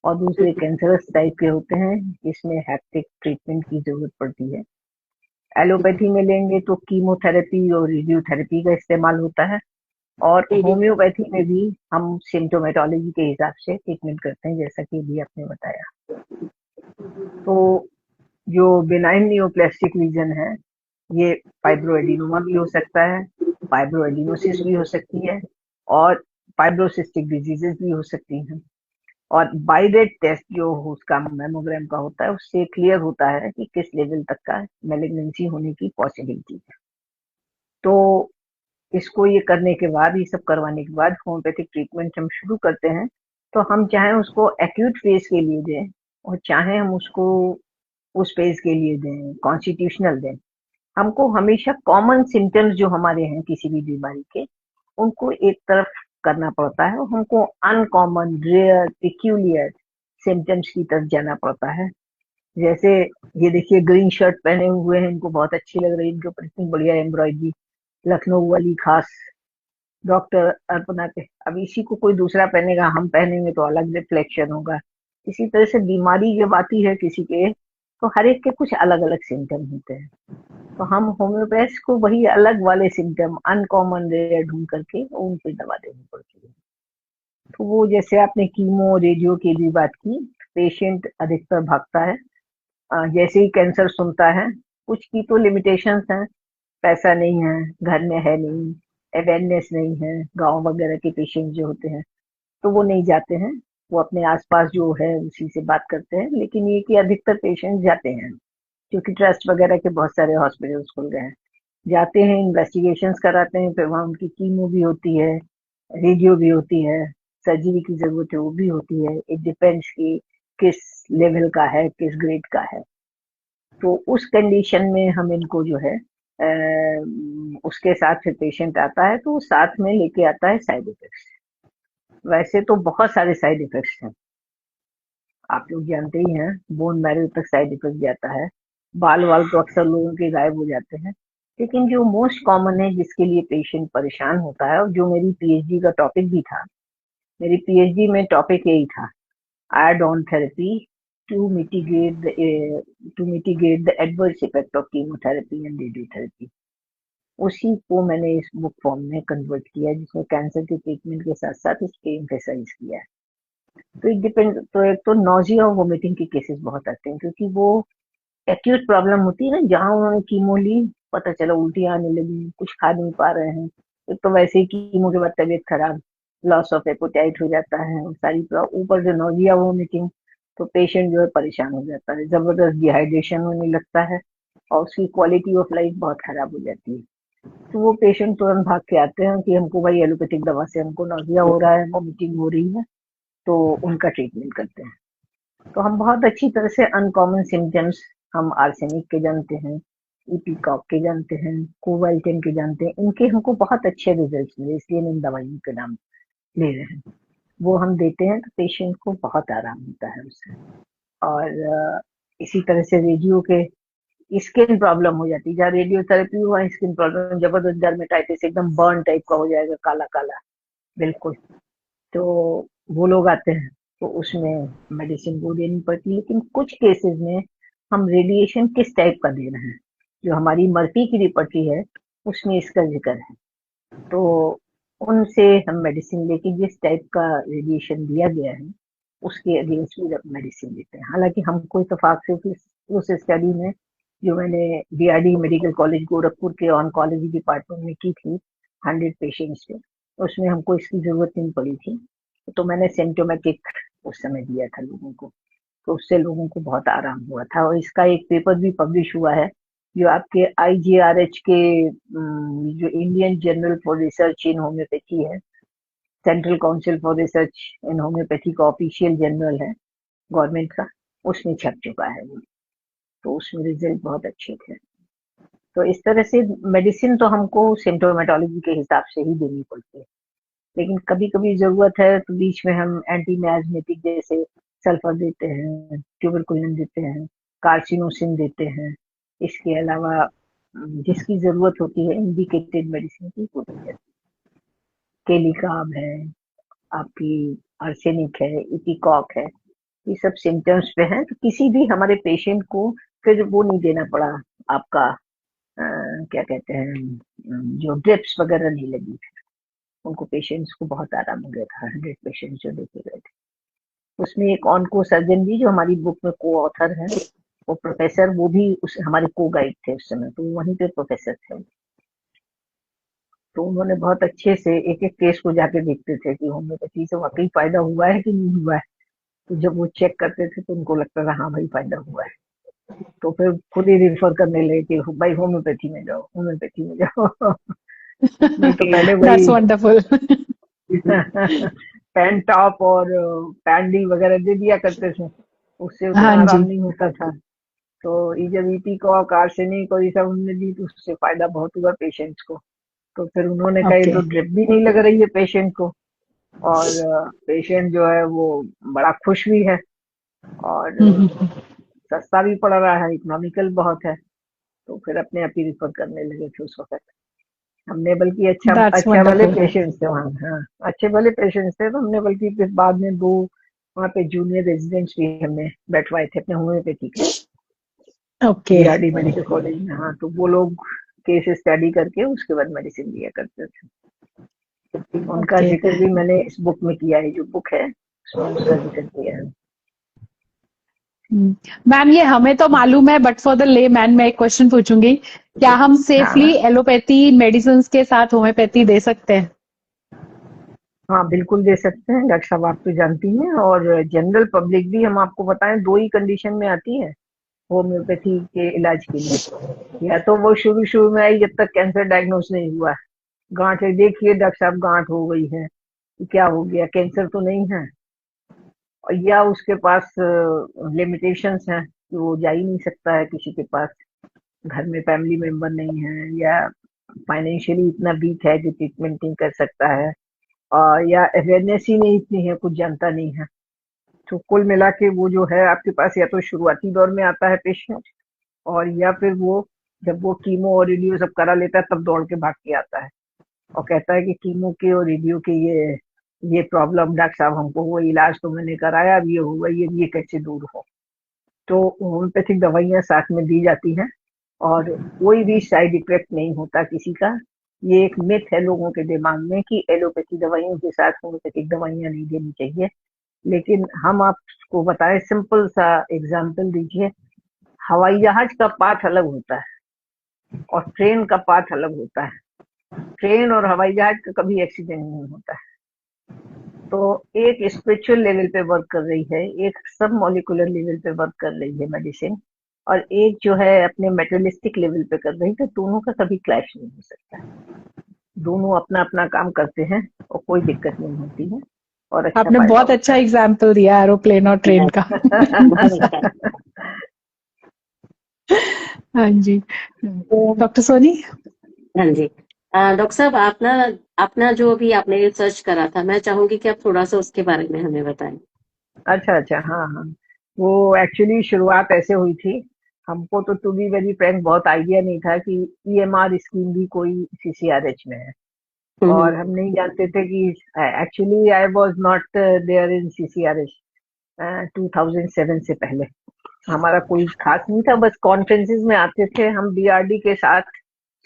और दूसरे कैंसरस टाइप के होते हैं जिसमें हैप्टिक ट्रीटमेंट की जरूरत पड़ती है। एलोपैथी में लेंगे तो कीमोथेरेपी और रेडियोथेरेपी का इस्तेमाल होता है, और होम्योपैथी में भी हम सिम्टोमेटोलॉजी के हिसाब से ट्रीटमेंट करते हैं, जैसा कि अभी आपने बताया। तो जो बिनाइन नियोप्लास्टिक रीजन है, ये फाइब्रोएडिनोमा भी हो सकता है, फाइब्रोएडिनोसिस भी हो सकती है, और फाइब्रोसिस्टिक डिजीजेस भी हो सकती हैं। और बाइरेट टेस्ट जो उसका मैमोग्राम का होता है, उससे क्लियर होता है कि किस लेवल तक का मैलिग्नेंसी होने की पॉसिबिलिटी है। तो इसको ये करने के बाद, ये सब करवाने के बाद होम्योपैथिक ट्रीटमेंट हम शुरू करते हैं। तो हम चाहे उसको एक्यूट फेज के लिए दें और चाहे हम उसको उस फेज के लिए दें, कॉन्स्टिट्यूशनल दें, हमको हमेशा कॉमन सिम्टम्स जो हमारे हैं किसी भी बीमारी के, उनको एक तरफ करना पड़ता है और हमको अनकॉमन, रेयर, पिक्यूलियर सिम्टम्स की तरफ जाना पड़ता है। जैसे ये देखिए, ग्रीन शर्ट पहने हुए हैं, इनको बहुत अच्छी लग रही है, इनके ऊपर इतनी बढ़िया एम्ब्रॉयडरी, लखनऊ वाली खास डॉक्टर अर्पणा पे। अब इसी को कोई दूसरा पहनेगा, हम पहनेंगे तो अलग रिफ्लेक्शन होगा। इसी तरह से बीमारी जब आती है किसी के, तो हर एक के कुछ अलग अलग सिम्टम होते हैं। तो हम होम्योपैथ को वही अलग वाले सिम्टम, अनकॉमन, रेयर ढूंढ करके उन पे दवा देनी पड़ती है। तो वो जैसे आपने कीमो रेडियो की भी बात की, पेशेंट अधिकतर भागता है। जैसे ही कैंसर सुनता है, कुछ की तो लिमिटेशंस हैं, पैसा नहीं है, घर में है नहीं, अवेयरनेस नहीं है, गांव वगैरह के पेशेंट जो होते हैं तो वो नहीं जाते हैं, वो अपने आसपास जो है उसी से बात करते हैं। लेकिन ये कि अधिकतर पेशेंट जाते हैं, क्योंकि ट्रस्ट वगैरह के बहुत सारे हॉस्पिटल्स खुल गए हैं, जाते हैं, इन्वेस्टिगेशंस कराते हैं, फिर वहाँ उनकी कीमो भी होती है, रेडियो भी होती है, सर्जरी की जरूरत है वो भी होती है। इट डिपेंड्स कि किस लेवल का है, किस ग्रेड का है। तो उस कंडीशन में हम इनको जो है उसके साथ फिर पेशेंट आता है तो साथ में लेके आता है साइड इफेक्ट्स। वैसे तो बहुत सारे साइड इफेक्ट्स हैं, आप लोग जानते ही हैं, बोन मैरो तक साइड इफेक्ट जाता है, बाल वाल तो अक्सर लोगों के गायब हो जाते हैं। लेकिन जो मोस्ट कॉमन है, जिसके लिए पेशेंट परेशान होता है, और जो मेरी पीएचडी का टॉपिक भी था, मेरी पीएचडी में टॉपिक यही था, add on therapy to mitigate the adverse effect of chemotherapy and radiotherapy। उसी को मैंने इस बुक फॉर्म में कन्वर्ट किया, जिसमें कैंसर के ट्रीटमेंट के साथ साथ इस पे एम्फेसाइज किया है। तो इट डिपेंड, तो एक तो नॉजिया और वोमिटिंग के केसेस बहुत आते हैं, क्योंकि वो एक्यूट प्रॉब्लम होती है ना, जहाँ उन्होंने कीमो ली, पता चला उल्टी आने लगी, कुछ खा नहीं पा रहे हैं, एक तो वैसे ही कीमो के बाद तबीयत खराब, लॉस ऑफ एपोटाइट हो जाता है, और सारी ऊपर से नॉजिया वोमिटिंग, तो पेशेंट जो है परेशान हो जाता है, जबरदस्त डिहाइड्रेशन होने लगता है, और उसकी क्वालिटी ऑफ लाइफ बहुत खराब हो जाती है। तो वो पेशेंट तुरंत भाग के आते हैं कि हमको भाई एलोपैथिक दवा से हमको नॉजिया हो रहा है, वोमिटिंग हो रही है, तो उनका ट्रीटमेंट करते हैं। तो हम बहुत अच्छी तरह से अनकॉमन सिम्टम्स, हम आर्सेनिक के जानते हैं, इपीकॉक के जानते हैं, कोबाल्टिन के जानते हैं, इनके हमको बहुत अच्छे रिजल्ट मिले, इसलिए हम इन दवाइयों के नाम ले रहे हैं। वो हम देते हैं तो पेशेंट को बहुत आराम होता है उससे। और इसी तरह से रेडियो के स्किन प्रॉब्लम हो जाती है, जहाँ रेडियोथेरेपी हुआ, स्किन प्रॉब्लम, जबरदस्त डर्मेटाइटिस, एकदम बर्न टाइप का हो जाएगा, काला काला बिल्कुल, तो वो लोग आते हैं, तो उसमें मेडिसिन वो देनी पड़ती है। लेकिन कुछ केसेस में हम रेडिएशन किस टाइप का दे रहे हैं, जो हमारी मर्फी की रिपर्टी है उसमें इसका जिक्र है, तो उनसे हम मेडिसिन लेके जिस टाइप का रेडिएशन दिया गया है उसके अगेंस्ट भी मेडिसिन देते हैं। हालांकि हमको इत्तेफाक से उस स्टडी में जो मैंने बीआरडी मेडिकल कॉलेज गोरखपुर के ऑन्कोलॉजी डिपार्टमेंट में की थी 100 पेशेंट्स पे, उसमें हमको इसकी जरूरत नहीं पड़ी थी, तो मैंने सिम्टोमेटिक उस समय दिया था लोगों को, तो उससे लोगों को बहुत आराम हुआ था। और इसका एक पेपर भी पब्लिश हुआ है, जो आपके IJRH के जो Indian journal for research in homeopathy है, central council for research in homeopathy का ऑफिशियल जर्नल है गवर्नमेंट का, उसमें छप चुका है वो, तो उसमें रिजल्ट बहुत अच्छे थे। तो इस तरह से मेडिसिन तो हमको सिम्टोमेटोलॉजी के हिसाब से ही देनी पड़ती है, लेकिन कभी कभी जरूरत है तो बीच में हम एंटी मियास्मेटिक जैसे सल्फर देते हैं, ट्यूबरकुलिन देते हैं, कार्सिनोसिन देते हैं। इसके अलावा जिसकी जरूरत होती है इंडिकेटेड मेडिसिन की वो दी जाती है। केलिकाब है, आपकी आर्सेनिक है, इपिकॉक है, ये सब सिम्टम्स पे हैं, तो किसी भी हमारे पेशेंट को फिर वो नहीं देना पड़ा, आपका क्या कहते हैं, जो ड्रिप्स वगैरह नहीं लगी, उनको पेशेंट्स को बहुत आराम हो गया था। 100 पेशेंट्स जो देखे गए थे, उसमें एक ऑन्को सर्जन भी जो हमारी बुक में को ऑथर है, वो प्रोफेसर, वो भी उस हमारे को गाइड थे उस समय, तो वहीं पे प्रोफेसर थे। तो उन्होंने बहुत अच्छे से एक एक केस को जाके देखते थे कि होम्योपैथी से वाकई फायदा हुआ है कि नहीं हुआ है। तो जब वो चेक करते थे तो उनको लगता था हाँ भाई फायदा हुआ है, तो फिर खुद ही रिफर करने लगे कि भाई होम्योपैथी में जाओ, होम्योपैथी में जाओ। नहीं तो पहले That's वही wonderful. पैन टॉप और पैन डी वगैरह दे दिया करते थे, उससे उतना हाँ आराम जी। नहीं होता था। तो ये जब इपीकॉक, आर्सेनिक और ये सब हमने दी तो उससे फायदा बहुत हुआ पेशेंट्स को। तो फिर उन्होंने कहा ये ओके। तो ड्रिप भी नहीं लग रही है पेशेंट को, और पेशेंट जो है वो बड़ा खुश भी है, और हम्म। सस्ता भी पड़ रहा है, इकोनॉमिकल बहुत है। तो फिर अपने आप ही रिफर करने लगे थे उस वक्त। हमने बल्कि अच्छा That's अच्छा भले wonderful. पेशेंट्स थे वहाँ, हाँ अच्छे भले पेशेंट्स थे, तो हमने बल्कि फिर बाद में 2 वहाँ पे जूनियर रेजिडेंट्स भी हमने बैठवाए थे अपने होम्योपैथी के ओके। बीआरडी मेडिकल कॉलेज में। हाँ, तो वो लोग केस स्टडी करके उसके बाद मेडिसिन दिया करते थे। उनका ओके। जिक्र भी मैंने इस बुक में किया है, जो बुक है उसमें उसका जिक्र किया है। मैम ये हमें तो मालूम है, बट फॉर द ले मैन मैं एक क्वेश्चन पूछूंगी, क्या हम सेफली हाँ एलोपैथी मेडिसिन के साथ होम्योपैथी दे सकते हैं? हाँ, बिल्कुल दे सकते हैं डॉक्टर साहब, आप तो जानती हैं। और जनरल पब्लिक भी, हम आपको बताएं, 2 ही कंडीशन में आती है होम्योपैथी के इलाज के लिए। या तो वो शुरू शुरू में आई जब तक कैंसर डायग्नोस नहीं हुआ, गांठ है, देखिए डॉक्टर साहब गांठ हो गई है, क्या हो गया, कैंसर तो नहीं है। और या उसके पास लिमिटेशंस हैं कि वो जा ही नहीं सकता है किसी के पास, घर में फैमिली मेंबर नहीं है, या फाइनेंशियली इतना वीक है कि ट्रीटमेंट नहीं कर सकता है, या अवेयरनेस ही नहीं इतनी है, कुछ जानता नहीं है। तो कुल मिला के वो जो है आपके पास, या तो शुरुआती दौर में आता है पेशेंट, और या फिर वो जब वो कीमो और रेडियो सब करा लेता है तब दौड़ के भाग के आता है और कहता है कि कीमो के और रेडियो के ये प्रॉब्लम डॉक्टर साहब हमको, वो इलाज तो मैंने कराया, अब ये हुआ, ये कैसे दूर हो। तो होम्योपैथिक दवाइयाँ साथ में दी जाती हैं और कोई भी साइड इफेक्ट नहीं होता किसी का। ये एक मिथ है लोगों के दिमाग में कि एलोपैथी दवाइयों के साथ होम्योपैथिक दवाइयाँ नहीं देनी चाहिए, लेकिन हम आपको बताएं, सिंपल सा एग्जाम्पल दीजिए। हवाई जहाज का पाथ अलग होता है और ट्रेन का पाथ अलग होता है। ट्रेन और हवाई जहाज का कभी एक्सीडेंट नहीं होता है। तो एक स्पिरिचुअल लेवल पे वर्क कर रही है, एक सब मॉलिकुलर लेवल पे वर्क कर रही है मेडिसिन, और एक जो है अपने मेटेरियलिस्टिक लेवल पे कर रही है। तो दोनों का कभी क्लैश नहीं हो सकता, दोनों अपना अपना काम करते हैं और कोई दिक्कत नहीं होती है और अच्छा आपने फायदा बहुत अच्छा होता एग्जाम्पल दिया एरोप्लेन और ट्रेन का। बहुत अच्छा। है। हाँ जी। डॉक्टर सोनी। हाँ जी। डॉक्टर साहब, अपना जो भी आपने रिसर्च करा था, मैं चाहूंगी कि आप थोड़ा सा उसके बारे में हमें बताएं। अच्छा अच्छा, हाँ हाँ, वो एक्चुअली शुरुआत ऐसे हुई थी। हमको तो टू बी वेरी फ्रैंक बहुत आइडिया नहीं था कि ईएमआर स्कीम भी कोई सीसीआरएच में है, हम्म। और हम नहीं जानते थे कि actually I was not there in CCRH 2007 से पहले। हमारा कोई खास नहीं था, बस कॉन्फ्रेंसेस में आते थे हम, बीआरडी के साथ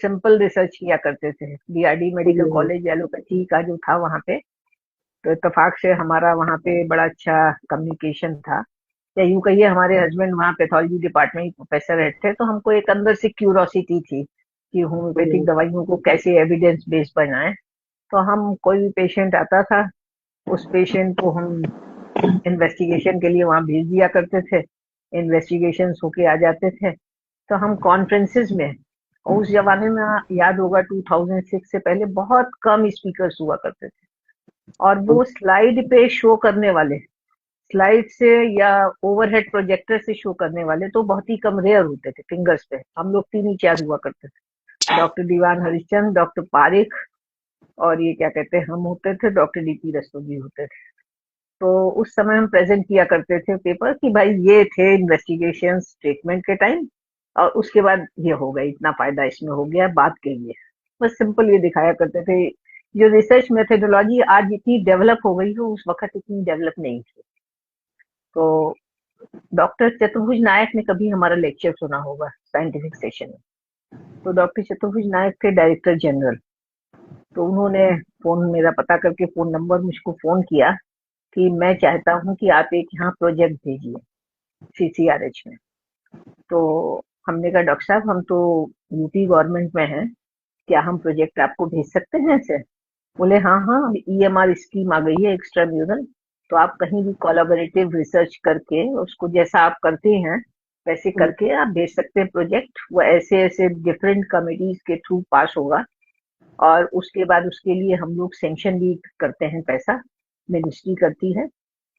सिंपल रिसर्च किया करते थे। बीआरडी मेडिकल कॉलेज एलोपैथी का जो था वहाँ पे, तो इत्तेफाक से हमारा वहाँ पे बड़ा अच्छा कम्युनिकेशन था, या यूं कहिए हमारे हस्बैंड वहाँ पैथोलॉजी डिपार्टमेंट में प्रोफेसर हेड थे। तो हमको एक अंदर से क्यूरोसिटी थी कि होम्योपैथिक दवाइयों को कैसे एविडेंस बेस्ड बनाएं। तो हम, कोई भी पेशेंट आता था, उस पेशेंट को हम इन्वेस्टिगेशन के लिए वहां भेज दिया करते थे, इन्वेस्टिगेशन होके आ जाते थे। तो हम कॉन्फ्रेंसेस में, और उस जमाने में याद होगा 2006 से पहले बहुत कम स्पीकर्स हुआ करते थे, और वो स्लाइड पे शो करने वाले, स्लाइड से या ओवरहेड प्रोजेक्टर से शो करने वाले तो बहुत ही कम, रेयर होते थे, फिंगर्स पे हम लोग 3 ही 4 हुआ करते थे। डॉक्टर दीवान हरिश्चंद, डॉक्टर पारिक, और ये क्या कहते हैं, हम होते थे, डॉक्टर डीपी रस्तोगी होते थे। तो उस समय हम प्रेजेंट किया करते थे पेपर कि भाई ये थे इन्वेस्टिगेशन ट्रीटमेंट के टाइम, और उसके बाद ये हो गया, इतना फायदा इसमें हो गया बात के लिए। बस सिंपल ये दिखाया करते थे। जो रिसर्च मेथोडोलॉजी आज इतनी डेवलप हो गई है, उस वक्त इतनी डेवलप नहीं थी। तो डॉक्टर चतुर्भुज नायक ने कभी हमारा लेक्चर सुना होगा साइंटिफिक सेशन में। तो डॉक्टर चतुर्भुज नायक थे डायरेक्टर जनरल, तो उन्होंने फोन मेरा पता करके फोन नंबर मुझको फोन किया कि मैं चाहता हूँ कि आप एक यहाँ प्रोजेक्ट भेजिए CCRH में। तो हमने कहा डॉक्टर साहब हम तो यूपी गवर्नमेंट में हैं, क्या हम प्रोजेक्ट आपको भेज सकते हैं ऐसे? बोले हाँ हाँ, अब EMR स्कीम आ गई है एक्स्ट्रा म्यूरल, तो आप कहीं भी कोलैबोरेटिव रिसर्च करके उसको जैसा आप करते हैं वैसे करके आप भेज सकते हैं प्रोजेक्ट। वो ऐसे ऐसे डिफरेंट कमिटीज के थ्रू पास होगा और उसके बाद उसके लिए हम लोग सेंक्शन भी करते हैं, पैसा मिनिस्ट्री करती है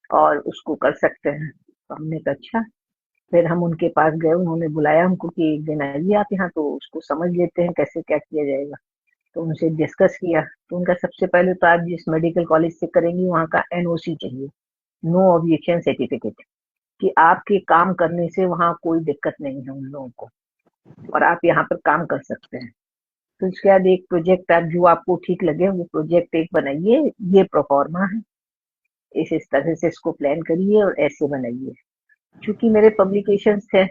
और उसको कर सकते हैं। तो हमने कहा अच्छा। फिर हम उनके पास गए, उन्होंने बुलाया हमको कि एक दिन आइए आप यहाँ, तो उसको समझ लेते हैं कैसे क्या किया जाएगा। तो उनसे डिस्कस किया, तो उनका सबसे पहले तो आप जिस मेडिकल कॉलेज से करेंगी वहाँ का NOC चाहिए, नो ऑब्जेक्शन सर्टिफिकेट, कि आपके काम करने से वहाँ कोई दिक्कत नहीं है उन लोगों को और आप यहाँ पर काम कर सकते हैं। तो उसके बाद एक प्रोजेक्ट आप जो आपको ठीक लगे वो प्रोजेक्ट एक बनाइए, ये प्रोफॉर्मा है, इस तरह से इसको प्लान करिए और ऐसे बनाइए। चूंकि मेरे पब्लिकेशंस थे,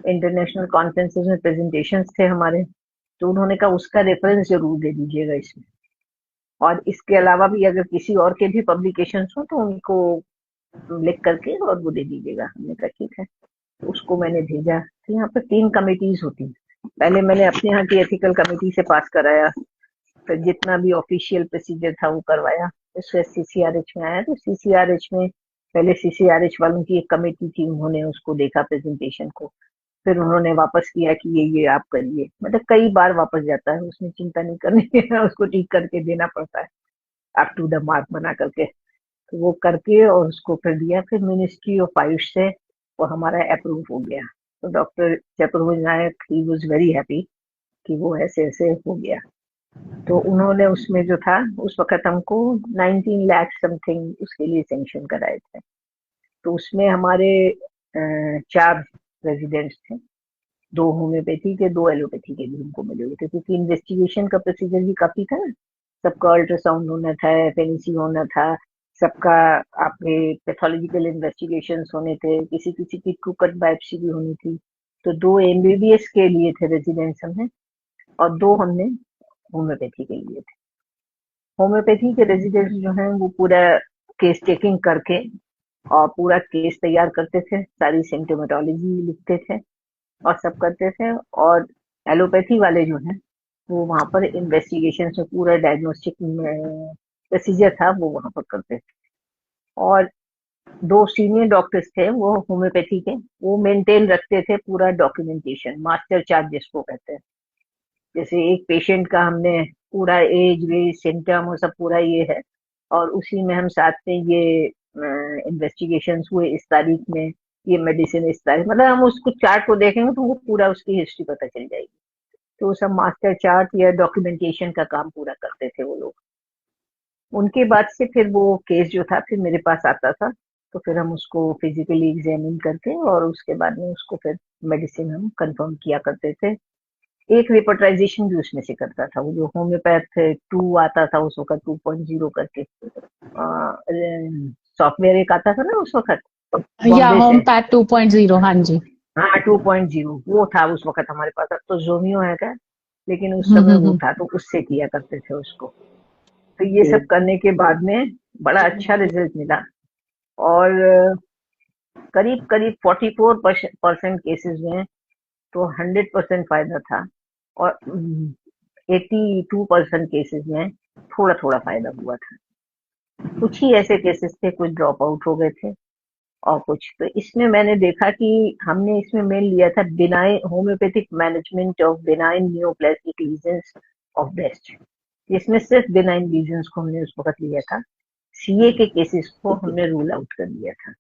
इंटरनेशनल कॉन्फ्रेंसेस में प्रेजेंटेशंस थे हमारे, तो उन्होंने कहा उसका रेफरेंस जरूर दे दीजिएगा इसमें, और इसके अलावा भी अगर किसी और के भी पब्लिकेशंस हो तो उनको लिख करके और वो दे दीजिएगा। हमने कहा ठीक है। तो उसको मैंने भेजा। तो यहाँ पर 3 कमिटीज होती हैं। पहले मैंने अपने यहाँ की एथिकल कमेटी से पास कराया, फिर जितना भी ऑफिशियल प्रोसीजर था वो करवाया, उससे CCRH में आया। तो CCRH में पहले CCRH वालों की एक कमेटी थी, उन्होंने उसको देखा प्रेजेंटेशन को, फिर उन्होंने वापस किया कि ये आप करिए। मतलब कई बार वापस जाता है, उसमें चिंता नहीं करनी है, उसको ठीक करके देना पड़ता है अप टू द मार्क बना करके। तो वो करके और उसको फिर दिया। फिर मिनिस्ट्री ऑफ आयुष से वो हमारा अप्रूव हो गया। तो doctor Jayaprabhu Nayak he was very happy कि वो ऐसे ऐसे हो गया। तो उन्होंने उसमें जो था उस वक्त हमको 19 लाख समथिंग उसके लिए सेंक्शन कराए थे। तो उसमें हमारे 4 रेजिडेंट्स थे, 2 होम्योपैथी के, 2 एलोपैथी के भी हमको मिले हुए थे, क्योंकि इन्वेस्टिगेशन का प्रोसीजर भी काफी था ना। सबका अल्ट्रासाउंड होना था, FNC होना था, सबका आपके पैथोलॉजिकल इन्वेस्टिगेशन होने थे, किसी किसी की कुकट बायोप्सी भी होनी थी। तो 2 MBBS के लिए थे रेजिडेंट्स हमने, और 2 हमने होम्योपैथी के लिए थे। होम्योपैथी के रेजिडेंट्स जो हैं वो पूरा केस टेकिंग करके और पूरा केस तैयार करते थे, सारी सिम्टोमेटोलॉजी लिखते थे और सब करते थे। और एलोपैथी वाले जो हैं वो वहां पर इन्वेस्टिगेशन में पूरा डायग्नोस्टिक प्रोसीजर था वो वहां पर करते थे। और 2 सीनियर डॉक्टर्स थे वो होम्योपैथी के, वो मेंटेन रखते थे पूरा डॉक्यूमेंटेशन, मास्टर चार्ट जिसको कहते हैं। जैसे एक पेशेंट का हमने पूरा एज वेज सिम्टम वो सब पूरा ये है, और उसी में हम साथ में ये इन्वेस्टिगेशन हुए इस तारीख में, ये मेडिसिन इस तारीख, मतलब हम उसको चार्ट को देखेंगे तो वो पूरा उसकी हिस्ट्री पता चल जाएगी। तो सब मास्टर चार्ट या डॉक्यूमेंटेशन का काम पूरा करते थे वो लोग। उनके बाद से फिर वो केस जो था फिर मेरे पास आता था, तो फिर हम उसको फिजिकली एग्जामिन करके और उसके बाद में उसको फिर मेडिसिन हम कंफर्म किया करते थे। एक रिपोर्टाइजेशन भी उसमें से करता था, वो जो होम्योपैथ 2 आता था उस वक्त, 2.0 करके सॉफ्टवेयर एक आता था ना उस वक्त या बॉम्बे होम से। पैक 2.0, हाँ जी। हाँ 2.0 वो था उस वक्त हमारे पास। अब तो जोमियो है क्या, लेकिन उस समय वो हम्म। था, तो उससे किया करते थे उसको। तो ये सब करने के बाद में बड़ा अच्छा रिजल्ट मिला, और करीब करीब 44% केसेस में तो 100% फायदा था, और 82% केसेस में थोड़ा थोड़ा फायदा हुआ था। कुछ ही ऐसे केसेस थे, कुछ ड्रॉप आउट हो गए थे और कुछ। तो इसमें मैंने देखा कि हमने इसमें मेन लिया था benign homeopathic management of benign neoplastic lesions of breast, जिसमें सिर्फ बिनाइन लीजन्स को हमने उस वक्त लिया था। CA के केसेस को हमने रूल आउट कर दिया था।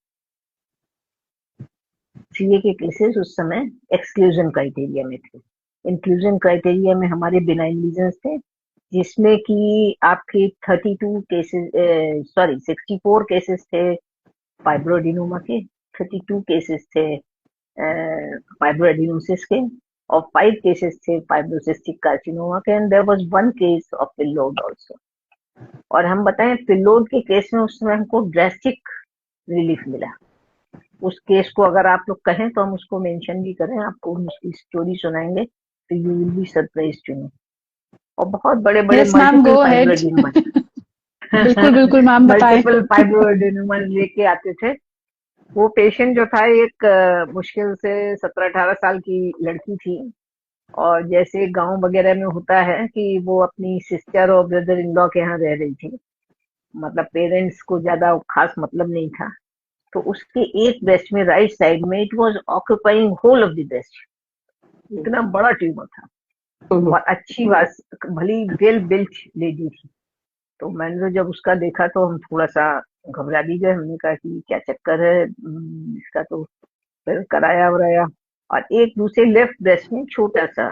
CA के केसेस उस समय एक्सक्लूजन क्राइटेरिया में थे। इंक्लूजन क्राइटेरिया में हमारे बिनाइन लीजन्स थे, जिसमें कि आपके 32 केसेस, सॉरी 64 केसेस थे फाइब्रोडिनोमा के, 32 केसेस थे फाइब्रोएडिनोसिस के, और 5 केसेस थे फाइब्रोसिस्टिक कार्सिनोमा के, and there was 1 case of phyllodes also. और हम बताएं पिलोड के केस में उस समय हमको ड्रेस्टिक रिलीफ मिला। उस केस को अगर आप लोग कहें तो हम उसको मेंशन भी करें, आपको उसकी स्टोरी सुनाएंगे तो you will be surprised to know. और बहुत बड़े बड़े yes ma'am, multiple go ahead. Fibroadenoma बिल्कुल बिल्कुल मैम, बताएं। मल्टीपल फाइब्रोएडेनोमा लेके आते थे। वो पेशेंट जो था एक मुश्किल से 17-18 साल की लड़की थी, और जैसे गांव वगैरह में होता है कि वो अपनी सिस्टर और ब्रदर इन लॉ के यहाँ रह रही थी, मतलब पेरेंट्स को ज्यादा खास मतलब नहीं था। तो उसके एक ब्रेस्ट में राइट साइड में it was occupying whole of the breast, इतना बड़ा ट्यूमर था। और अच्छी बात, भली वेल बिल्ट लेडी थी। तो मैंने तो जब उसका देखा तो हम थोड़ा सा घबरा भी गए। हमने कहा कि क्या चक्कर है इसका। तो फिर कराया वराया, और एक दूसरे लेफ्ट ब्रेस्ट में छोटा सा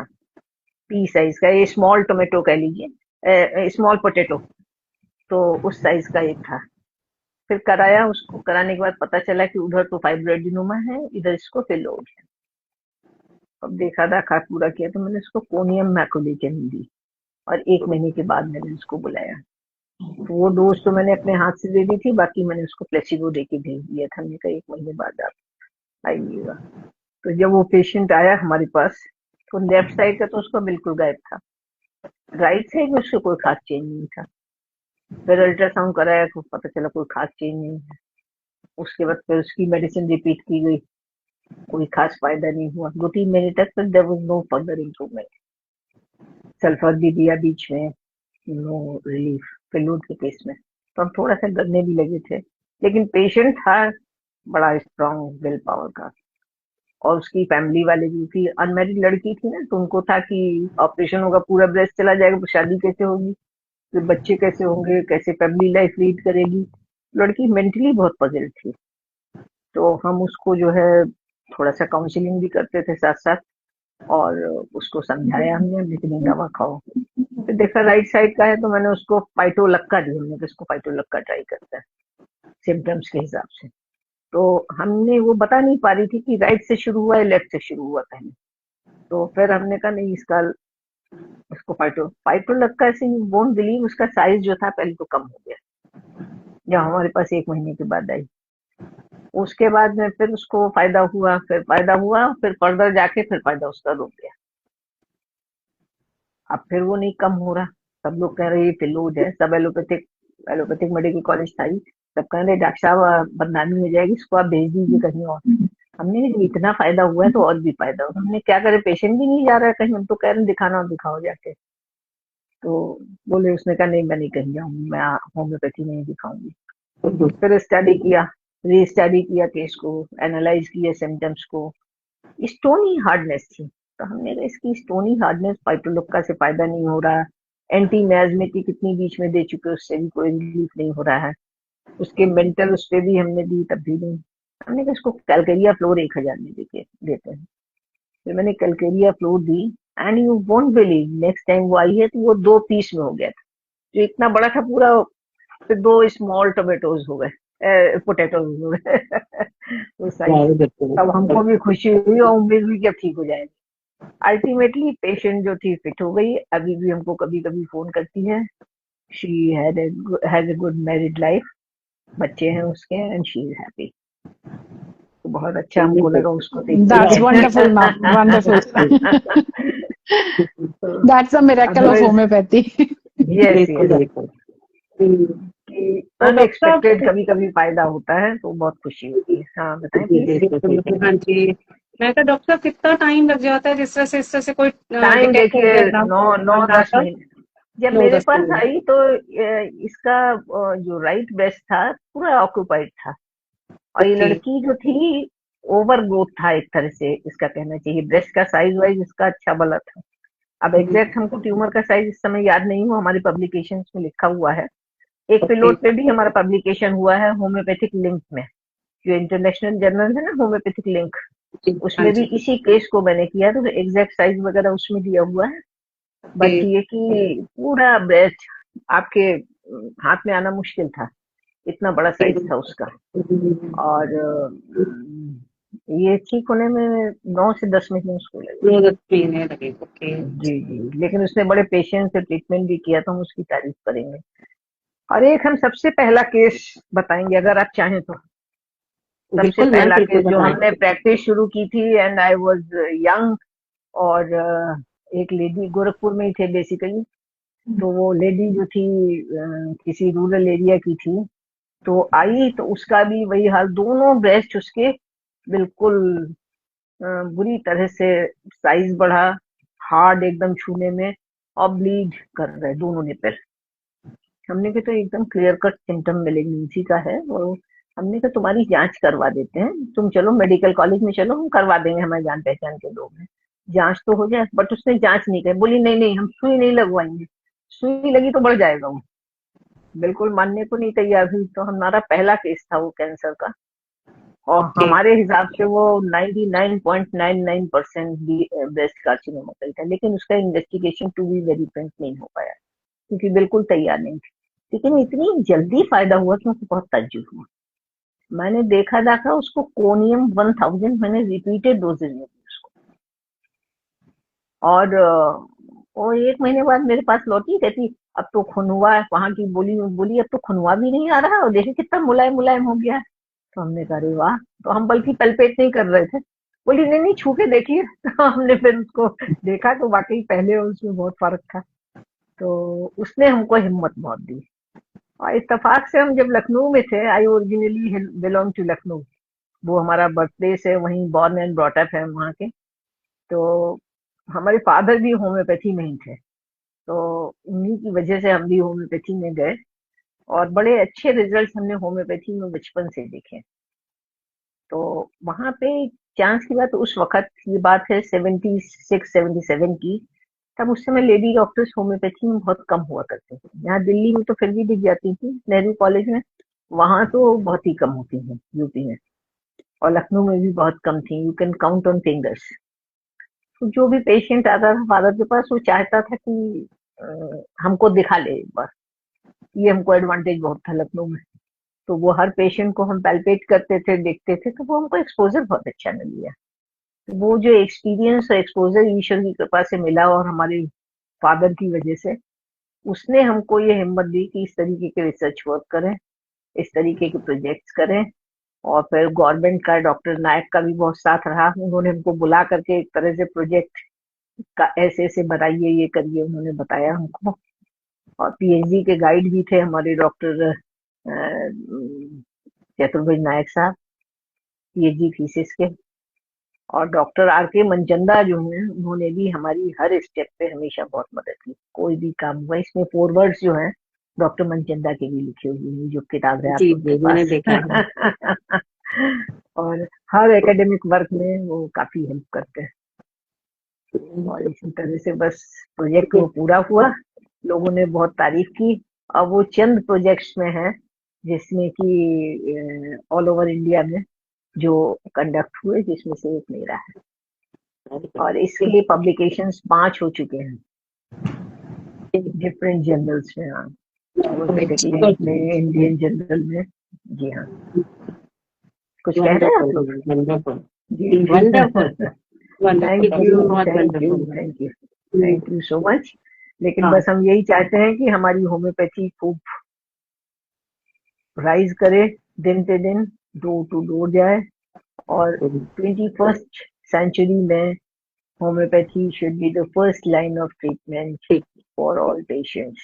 पी साइज का, ये स्मॉल टोमेटो कह लीजिए, स्मॉल पोटैटो, तो उस साइज का एक था। फिर कराया, उसको कराने के बाद पता चला कि उधर तो फाइब्रोएडेनोमा है, इधर इसको फिलोड है। अब देखा दाखा पूरा किया तो मैंने उसको कोनियम मैकुलेटम दी, और 1 महीने के बाद मैंने उसको बुलाया। तो वो डोज तो मैंने अपने हाथ से दे दी थी, बाकी मैंने उसको प्लेसिबो दे के भेज दिया था। मैंने कहा 1 महीने बाद आप आइएगा। तो जब वो पेशेंट आया हमारे पास, तो लेफ्ट साइड का तो उसका बिल्कुल गायब था, राइट साइड में उसका कोई खास चेंज नहीं था। फिर अल्ट्रासाउंड कराया तो पता चला कोई खास चेंज नहीं है। उसके बाद फिर उसकी मेडिसिन रिपीट की गई, कोई खास फायदा नहीं हुआ। 2-3 महीने तक फिर there was no further improvement. Sulphur भी दिया बीच में, नो रिलीफ फेलूड के केस में। तो हम थोड़ा सा डरने भी लगे थे, लेकिन पेशेंट था बड़ा स्ट्रांग विल पावर का। और उसकी फैमिली वाले भी थी, अनमैरिड लड़की थी ना, तो उनको था कि ऑपरेशन होगा, पूरा ब्रेस्ट चला जाएगा, तो शादी कैसे होगी, फिर बच्चे कैसे होंगे, कैसे फैमिली लाइफ लीड करेगी। लड़की मेंटली बहुत पजल थी। तो हम उसको जो है थोड़ा सा काउंसलिंग भी करते थे साथ साथ, और उसको समझाया हमने, लेकिन दवा खाओ। फिर देखा राइट साइड का है, तो मैंने उसको फाइटोलक्का दी। हमने उसको फाइटोलक्का ट्राई करता है सिम्टम्स के हिसाब से। तो हमने वो बता नहीं पा रही थी कि राइट से शुरू हुआ है लेफ्ट से शुरू हुआ पहले। तो फिर हमने कहा नहीं, इसका उसको फाइटोलक्का से यू वोंट बिलीव, उसका साइज जो था पहले तो कम हो गया जब हमारे पास 1 महीने के बाद आई। उसके बाद में फिर उसको फायदा हुआ, फिर फर्दर जाके फिर फायदा उसका रुक गया। अब फिर वो नहीं कम हो रहा। सब लोग कह रहे ये फिलूड है, सब एलोपैथिक मेडिकल कॉलेज था ही, सब कह रहे डॉक्टर साहब बदनामी हो जाएगी, इसको आप भेज दीजिए कहीं और। हमने कहा, इतना फायदा हुआ है तो और भी फायदा होगा। हमने क्या करे, पेशेंट भी नहीं जा रहा है कहीं, हम तो कह रहे हैं दिखाना और दिखाओ जाके। तो बोले, उसने कहा नहीं मैं नहीं कहीं जाऊंगी, मैं होम्योपैथी में ही दिखाऊंगी। फिर स्टडी किया, री-स्टडी किया केस को, एनालाइज किया सिम्टम्स को। स्टोनी हार्डनेस थी, तो हमने कहा इसकी स्टोनी हार्डनेस फाइटोलक्का से फायदा नहीं हो रहा। एंटी मैजमेटिक कितनी बीच में दे चुके, उससे भी कोई रिलीफ नहीं हो रहा है। उसके मेंटल उस पे भी हमने दी, तब भी नहीं। हमने कहा इसको कैलकेरिया फ्लोर 1000 में देते हैं। फिर मैंने Calcarea floor the, and you won't believe, next time वो आई है तो वो 2 पीस में हो गया था। जो इतना बड़ा था पूरा, फिर 2 स्मॉल टोमेटोज हो गए, पोटैटोज हो गए। वो साइज। तब हमको भी खुशी हुई और उम्मीद हुई कि अब ठीक हो जाएगा। अल्टीमेटली पेशेंट जो थी फिट हो गई, अभी भी हमको कभी कभी फोन करती है। She has a good married life, बच्चे हैं उसके, एंड शी इज हैप्पी। तो बहुत अच्छा हमको लगा उसको देख That's wonderful, ma'am. Wonderful. That's a miracle of homeopathy. Yes yes, तो अनएक्सपेक्टेड डॉक्टर कभी कभी फायदा होता है तो बहुत खुशी होती है। हाँ बताएं प्लीज। हाँ जी, मैं कहा डॉक्टर साहब कितना टाइम लग जाता है जिस तरह से कोई टाइम डिटेक्ट हो देखिए गया 9-10 अंदाजा महीने। जब 9 मेरे 10 पास महीने आई तो इसका जो राइट ब्रेस्ट था पूरा ऑक्यूपाइड था, और ये ओके लड़की जो थी ओवर ग्रोथ था एक तरह से, इसका कहना चाहिए। ब्रेस्ट का साइज वाइज इसका अच्छा भला था। अब एग्जैक्ट हमको ट्यूमर का साइज इस समय याद नहीं हुआ, हमारी पब्लिकेशन में लिखा हुआ है। एक पिलोट पे भी हमारा पब्लिकेशन हुआ है होम्योपैथिक लिंक में, जो इंटरनेशनल जर्नल है ना होम्योपैथिक लिंक, हाँ उसमें भी जी इसी केस को मैंने किया, तो एग्जैक्ट साइज वगैरह उसमें दिया हुआ है। बट ये कि पूरा ब्रेस्ट आपके हाथ में आना मुश्किल था, इतना बड़ा साइज था उसका। और ये ठीक होने में 9 से 10 महीने उसको लगे। 9 10 महीने लगे ओके जी जी, लेकिन उसने बड़े पेशेंस से ट्रीटमेंट भी किया, तो हम उसकी तारीफ करेंगे। और एक हम सबसे पहला केस बताएंगे अगर आप चाहें तो। सबसे बिल्कुल मैम, पहला बिल्कुल केस जो बताएं। हमने प्रैक्टिस शुरू की थी, एंड आई वाज यंग, और एक लेडी गोरखपुर में ही थे बेसिकली, तो वो लेडी जो थी किसी रूरल एरिया की थी, तो आई तो उसका भी वही हाल, दोनों ब्रेस्ट उसके बिल्कुल बुरी तरह से साइज बढ़ा, हार्ड एकदम छूने में, और ब्लीड कर रहे दोनों निपल। हमने कहा तो एकदम क्लियर कट सिम्टम मेलिग्नेंसी का है वो। हमने कहा तुम्हारी जांच करवा देते हैं, तुम चलो मेडिकल कॉलेज में, चलो हम करवा देंगे, हमारे जान पहचान के लोग हैं, जांच तो हो जाए। बट उसने जांच नहीं की, बोली नहीं नहीं हम सुई नहीं लगवाएंगे, सुई लगी तो बढ़ जाएगा वो। बिल्कुल मानने को नहीं तैयार हुई। तो हमारा पहला केस था वो कैंसर का, और ओके। हमारे हिसाब से वो 99.99% ब्रेस्ट कार्सिनोमा का ही था, लेकिन उसका investigation to be very frank नहीं हो पाया, क्योंकि बिल्कुल तैयार नहीं थी। लेकिन इतनी जल्दी फायदा हुआ कि मुझे बहुत ताज्जुब हुआ। मैंने देखा उसको कोनियम 1000 मैंने रिपीटेड डोजेज में दी उसको, और वो 1 महीने बाद मेरे पास लौटी, कहती अब तो खुनवा है वहां की। बोली बोली अब तो खुनवा भी नहीं आ रहा, और देखे कितना मुलायम मुलायम हो गया है। तो हमने कहा अरे वाह। तो हम बल्कि पलपेट नहीं कर रहे थे। बोली नहीं नहीं छू के देखिए। तो हमने फिर उसको देखा तो वाकई पहले और उसमें बहुत फर्क था। तो उसने हमको हिम्मत बहुत दी। और इत्तेफाक से हम जब लखनऊ में थे, आई ओरिजिनली बिलोंग टू लखनऊ, वो हमारा बर्थ प्लेस है, वहीं बॉर्न एंड ब्रॉट अप है हम वहाँ के। तो हमारे फादर भी होम्योपैथी में ही थे, तो उन्हीं की वजह से हम भी होम्योपैथी में गए, और बड़े अच्छे रिजल्ट हमने होम्योपैथी में बचपन से देखे। तो वहां पे चांस की बात, उस वक्त ये बात है 76-77 की, तब उस समय लेडी डॉक्टर्स होम्योपैथी में बहुत कम हुआ करते थे। यहाँ दिल्ली में तो फिर भी दिख जाती थी नेहरू कॉलेज में, वहां तो बहुत ही कम होती हैं यूपी में, और लखनऊ में भी बहुत कम थी, you can count on fingers. तो जो भी पेशेंट आता था फादर के पास, वो चाहता था कि हमको दिखा ले एक बार। ये हमको एडवांटेज बहुत था लखनऊ में। तो वो हर पेशेंट को हम पैल्पेट करते थे, देखते थे, तो वो हमको एक्सपोजर बहुत अच्छा मिल गया। तो वो जो एक्सपीरियंस और एक्सपोजर ईश्वर की कृपा से मिला, और हमारे फादर की वजह से, उसने हमको ये हिम्मत दी कि इस तरीके के रिसर्च वर्क करें, इस तरीके के प्रोजेक्ट्स करें। और फिर गवर्नमेंट का, डॉक्टर नायक का भी बहुत साथ रहा। उन्होंने हमको बुला करके एक तरह से प्रोजेक्ट का ऐसे ऐसे बनाइए, ये करिए, उन्होंने बताया हमको। और पीएचडी के गाइड भी थे हमारे डॉक्टर चतुर्भुज नायक साहब, पीएचडी थीसिस के। और डॉक्टर आर के मनचंदा जो हैं, उन्होंने भी हमारी हर स्टेप पे हमेशा बहुत मदद की। कोई भी काम हुआ, इसमें फॉरवर्ड्स जो हैं डॉक्टर मनचंदा के भी लिखे हुए हैं, जो किताब है जी आपके जी, मैंने देखा है। पास। और हर एकेडमिक वर्क में वो काफी हेल्प करते हैं। और इसी तरह से बस प्रोजेक्ट वो पूरा हुआ, लोगों ने बहुत तारीफ की। और वो चंद प्रोजेक्ट्स में है जिसमें कि ऑल ओवर इंडिया में जो कंडक्ट हुए, जिसमें से एक मेरा है। और इसके पब्लिकेशंस 5 हो चुके हैं डिफरेंट जर्नल्स में। हाँ, होम्योपैथिक लिंक में, इंडियन जर्नल में। जी हाँ, कुछ कह रहे हैं आप लोग? Wonderful wonderful. जी वंडरफुल वंडरफुल, थैंक यू, बहुत thank you, wonderful. Thank you, thank you so much. लेकिन हाँ, बस हम यही चाहते हैं कि हमारी होम्योपैथी खूब राइज करे, दिन पे दिन डोर टू डोर जाए, और 21st सेंचुरी में homeopathy should be the first line of treatment ठीक। For all patients.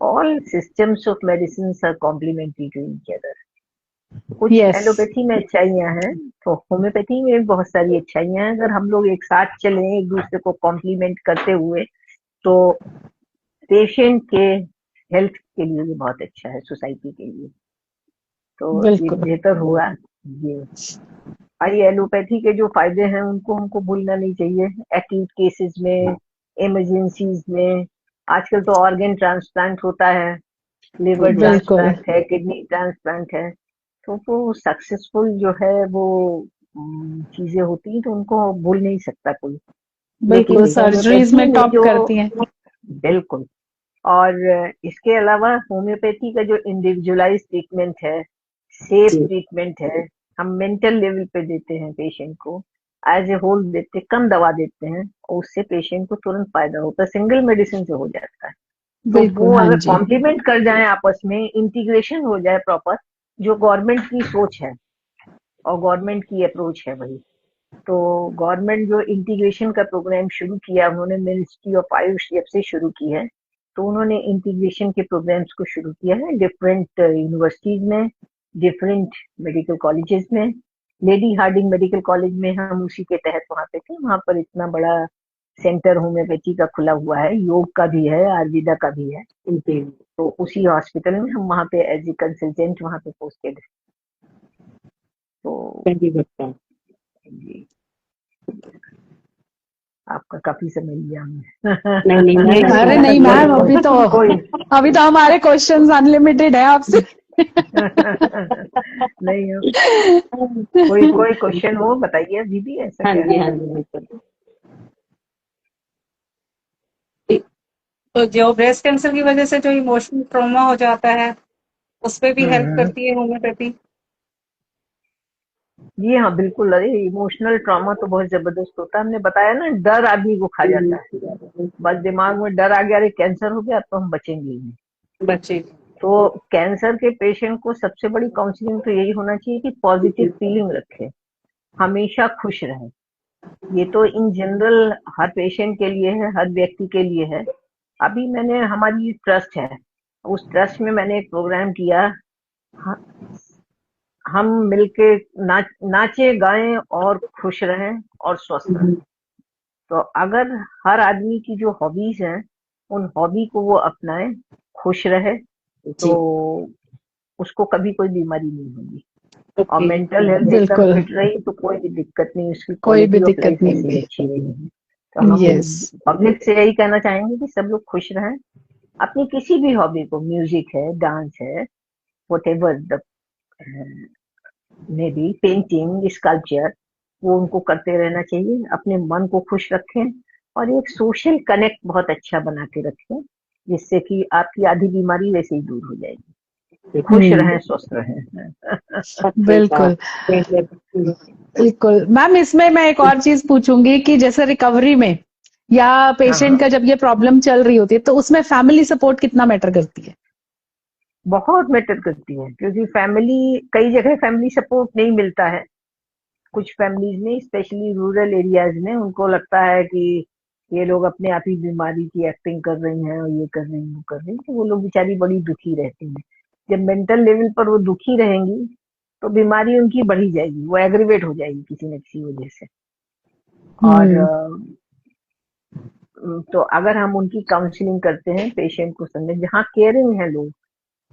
All systems of medicine are complementary to each other. कुछ यस, एलोपैथी में अच्छाइयां हैं, तो होम्योपैथी में भी बहुत सारी अच्छाइयां हैं। अगर हम लोग एक साथ चलें, एक दूसरे को कॉम्प्लीमेंट करते हुए, तो पेशेंट के हेल्थ के लिए भी बहुत अच्छा है, सोसाइटी के लिए। तो ये बिल्कुल बेहतर हुआ। ये भाई एलोपैथी के जो फायदे हैं उनको हमको भूलना नहीं चाहिए। एक्यूट केसेस में, इमरजेंसीज में, आजकल तो ऑर्गन ट्रांसप्लांट होता है, लिवर बिल्कुल ट्रांसप्लांट है, किडनी ट्रांसप्लांट है। तो वो सक्सेसफुल जो है वो चीजें होती हैं, तो उनको भूल नहीं सकता कोई। बिल्कुल लेकिन सर्जरीज होम्योपैथी में में टॉप जो, करती हैं। बिल्कुल। और इसके अलावा होम्योपैथी का जो इंडिविजुअलाइज ट्रीटमेंट है, सेफ जी ट्रीटमेंट है, हम मेंटल लेवल पे देते हैं पेशेंट को, एज ए होल देते, कम दवा देते हैं, और उससे पेशेंट को तुरंत फायदा होता है, सिंगल मेडिसिन से हो जाता है। तो बिल्कुल वो हाँ अगर जी, कॉम्प्लीमेंट कर जाए आपस में, इंटीग्रेशन हो जाए प्रॉपर, जो गवर्नमेंट की सोच है और गवर्नमेंट की अप्रोच है वही। तो गवर्नमेंट जो इंटीग्रेशन का प्रोग्राम शुरू किया, उन्होंने मिनिस्ट्री ऑफ आयुष जब से शुरू की है, तो उन्होंने इंटीग्रेशन के प्रोग्राम्स को शुरू किया है डिफरेंट यूनिवर्सिटीज में, डिफरेंट मेडिकल कॉलेजेस में। लेडी हार्डिंग मेडिकल कॉलेज में हम उसी के तहत वहां पे थे। वहां पर इतना बड़ा सेंटर होम्योपैथी का खुला हुआ है, योग का भी है, आयुर्वेदा का भी है। तो उसी हॉस्पिटल में हम वहां पे एज ए कंसल्टेंट वहां पे पोस्टेड है। तो जी, आपका काफी समय लिया हमने। नहीं अरे नहीं मैम, कोई अभी तो हमारे क्वेश्चंस अनलिमिटेड है आपसे। नहीं कोई क्वेश्चन हो बताइए दीदी, ऐसा हाँ क्या जी, है? हाँ जी, बिल्कुल। तो जो ब्रेस्ट कैंसर की वजह से जो इमोशनल ट्रॉमा हो जाता है, उस पे भी हेल्प हम्म। करती है होम्योपैथी। जी हाँ बिल्कुल। अरे इमोशनल ट्रॉमा तो बहुत जबरदस्त होता है। हमने बताया ना, डर आदमी को खा जाता है। बस दिमाग में डर आ गया, अरे कैंसर हो गया तो हम बचेंगे ही नहीं। बच्चे। तो कैंसर के पेशेंट को सबसे बड़ी काउंसलिंग तो यही होना चाहिए कि पॉजिटिव फीलिंग रखे, हमेशा खुश रहे। ये तो इन जनरल हर पेशेंट के लिए है, हर व्यक्ति के लिए है। अभी मैंने, हमारी ट्रस्ट है, उस ट्रस्ट में मैंने एक प्रोग्राम किया, हम मिलके नाचे गाएं और खुश रहें और स्वस्थ रहें। तो अगर हर आदमी की जो हॉबीज हैं, उन हॉबी को वो अपनाए, खुश रहे, तो उसको कभी कोई बीमारी नहीं होगी। और मेंटल हेल्थ एकदम बिल्कुल, फिट रही तो कोई भी दिक्कत नहीं, उसकी कोई भी क्वालिटी ऑफ दिक्कत लाइफ नहीं ऐसे ही होगी। अच्छी रहेगी। तो हम यस, पब्लिक से यही कहना चाहेंगे कि सब लोग खुश रहें, अपनी किसी भी हॉबी को, म्यूजिक है, डांस है, what ever the may be, painting, sculpture, वो उनको करते रहना चाहिए। अपने मन को खुश रखें और एक सोशल कनेक्ट बहुत अच्छा बना के रखें, जिससे कि आपकी आधी बीमारी वैसे ही दूर हो जाएगी। खुश रहें, स्वस्थ रहें। बिल्कुल बिल्कुल। मैम इसमें मैं एक और चीज पूछूंगी कि जैसे रिकवरी में या पेशेंट का जब ये प्रॉब्लम चल रही होती है, तो उसमें फैमिली सपोर्ट कितना मैटर करती है? बहुत मैटर करती है, क्योंकि फैमिली, कई जगह फैमिली सपोर्ट नहीं मिलता है। कुछ फैमिलीज में, स्पेशली रूरल एरियाज में, उनको लगता है कि ये लोग अपने आप ही बीमारी की एक्टिंग कर रही हैं और ये कर रही हैं, वो कर रही हैं, तो वो लोग बेचारी बड़ी दुखी रहती हैं। जब मेंटल लेवल पर वो दुखी रहेंगी तो बीमारी उनकी बढ़ी जाएगी, वो एग्रीवेट हो जाएगी किसी न किसी वजह से। और तो अगर हम उनकी काउंसलिंग करते हैं, पेशेंट को समझे, जहाँ केयरिंग है लोग,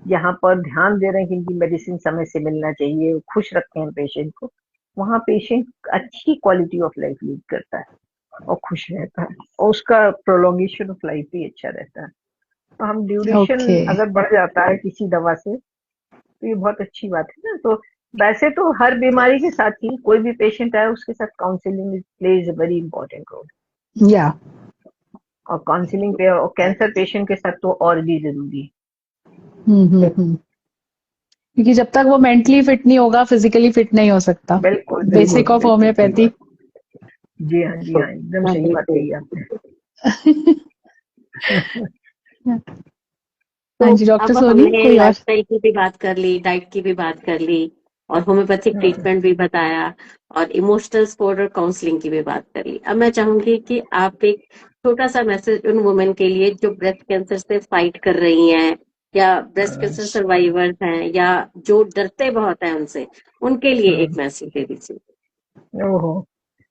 जहाँ पर ध्यान दे रहे हैं कि इनकी मेडिसिन समय से मिलना चाहिए, खुश रखते हैं पेशेंट को, वहाँ पेशेंट अच्छी क्वालिटी ऑफ लाइफ लीड करता है और खुश रहता है, और उसका प्रोलोंगेशन ऑफ लाइफ भी अच्छा रहता है। तो हम ड्यूरेशन ओके, अगर बढ़ जाता है किसी दवा से, तो ये बहुत अच्छी बात है ना। तो वैसे तो हर बीमारी के साथ ही कोई भी पेशेंट आए, उसके साथ counselling plays a very important role. या और काउंसलिंग पे, और कैंसर पेशेंट के साथ तो और भी जरूरी है। क्योंकि जब तक वो मेंटली फिट नहीं होगा, फिजिकली फिट नहीं हो सकता। बिल्कुल बेसिक ऑफ बिल्कुल सही होम्योपैथी। बात। जी हाँ जी हाँ, एकदम सही बात कही आपने। हाँ तो जी, डॉक्टर अब सोनी हमने कोई और? लाइफस्टाइल की भी बात कर ली, डाइट की भी बात कर ली, और होम्योपैथिक ट्रीटमेंट भी बताया, और इमोशनल सपोर्ट और काउंसलिंग की भी बात कर ली। अब मैं चाहूंगी कि आप एक छोटा सा मैसेज उन वुमेन के लिए जो ब्रेस्ट कैंसर से फाइट कर रही हैं, या ब्रेस्ट कैंसर सर्वाइवर्स हैं, या जो डरते बहुत हैं उनसे, उनके लिए एक मैसेज दे दीजिए। ओहो,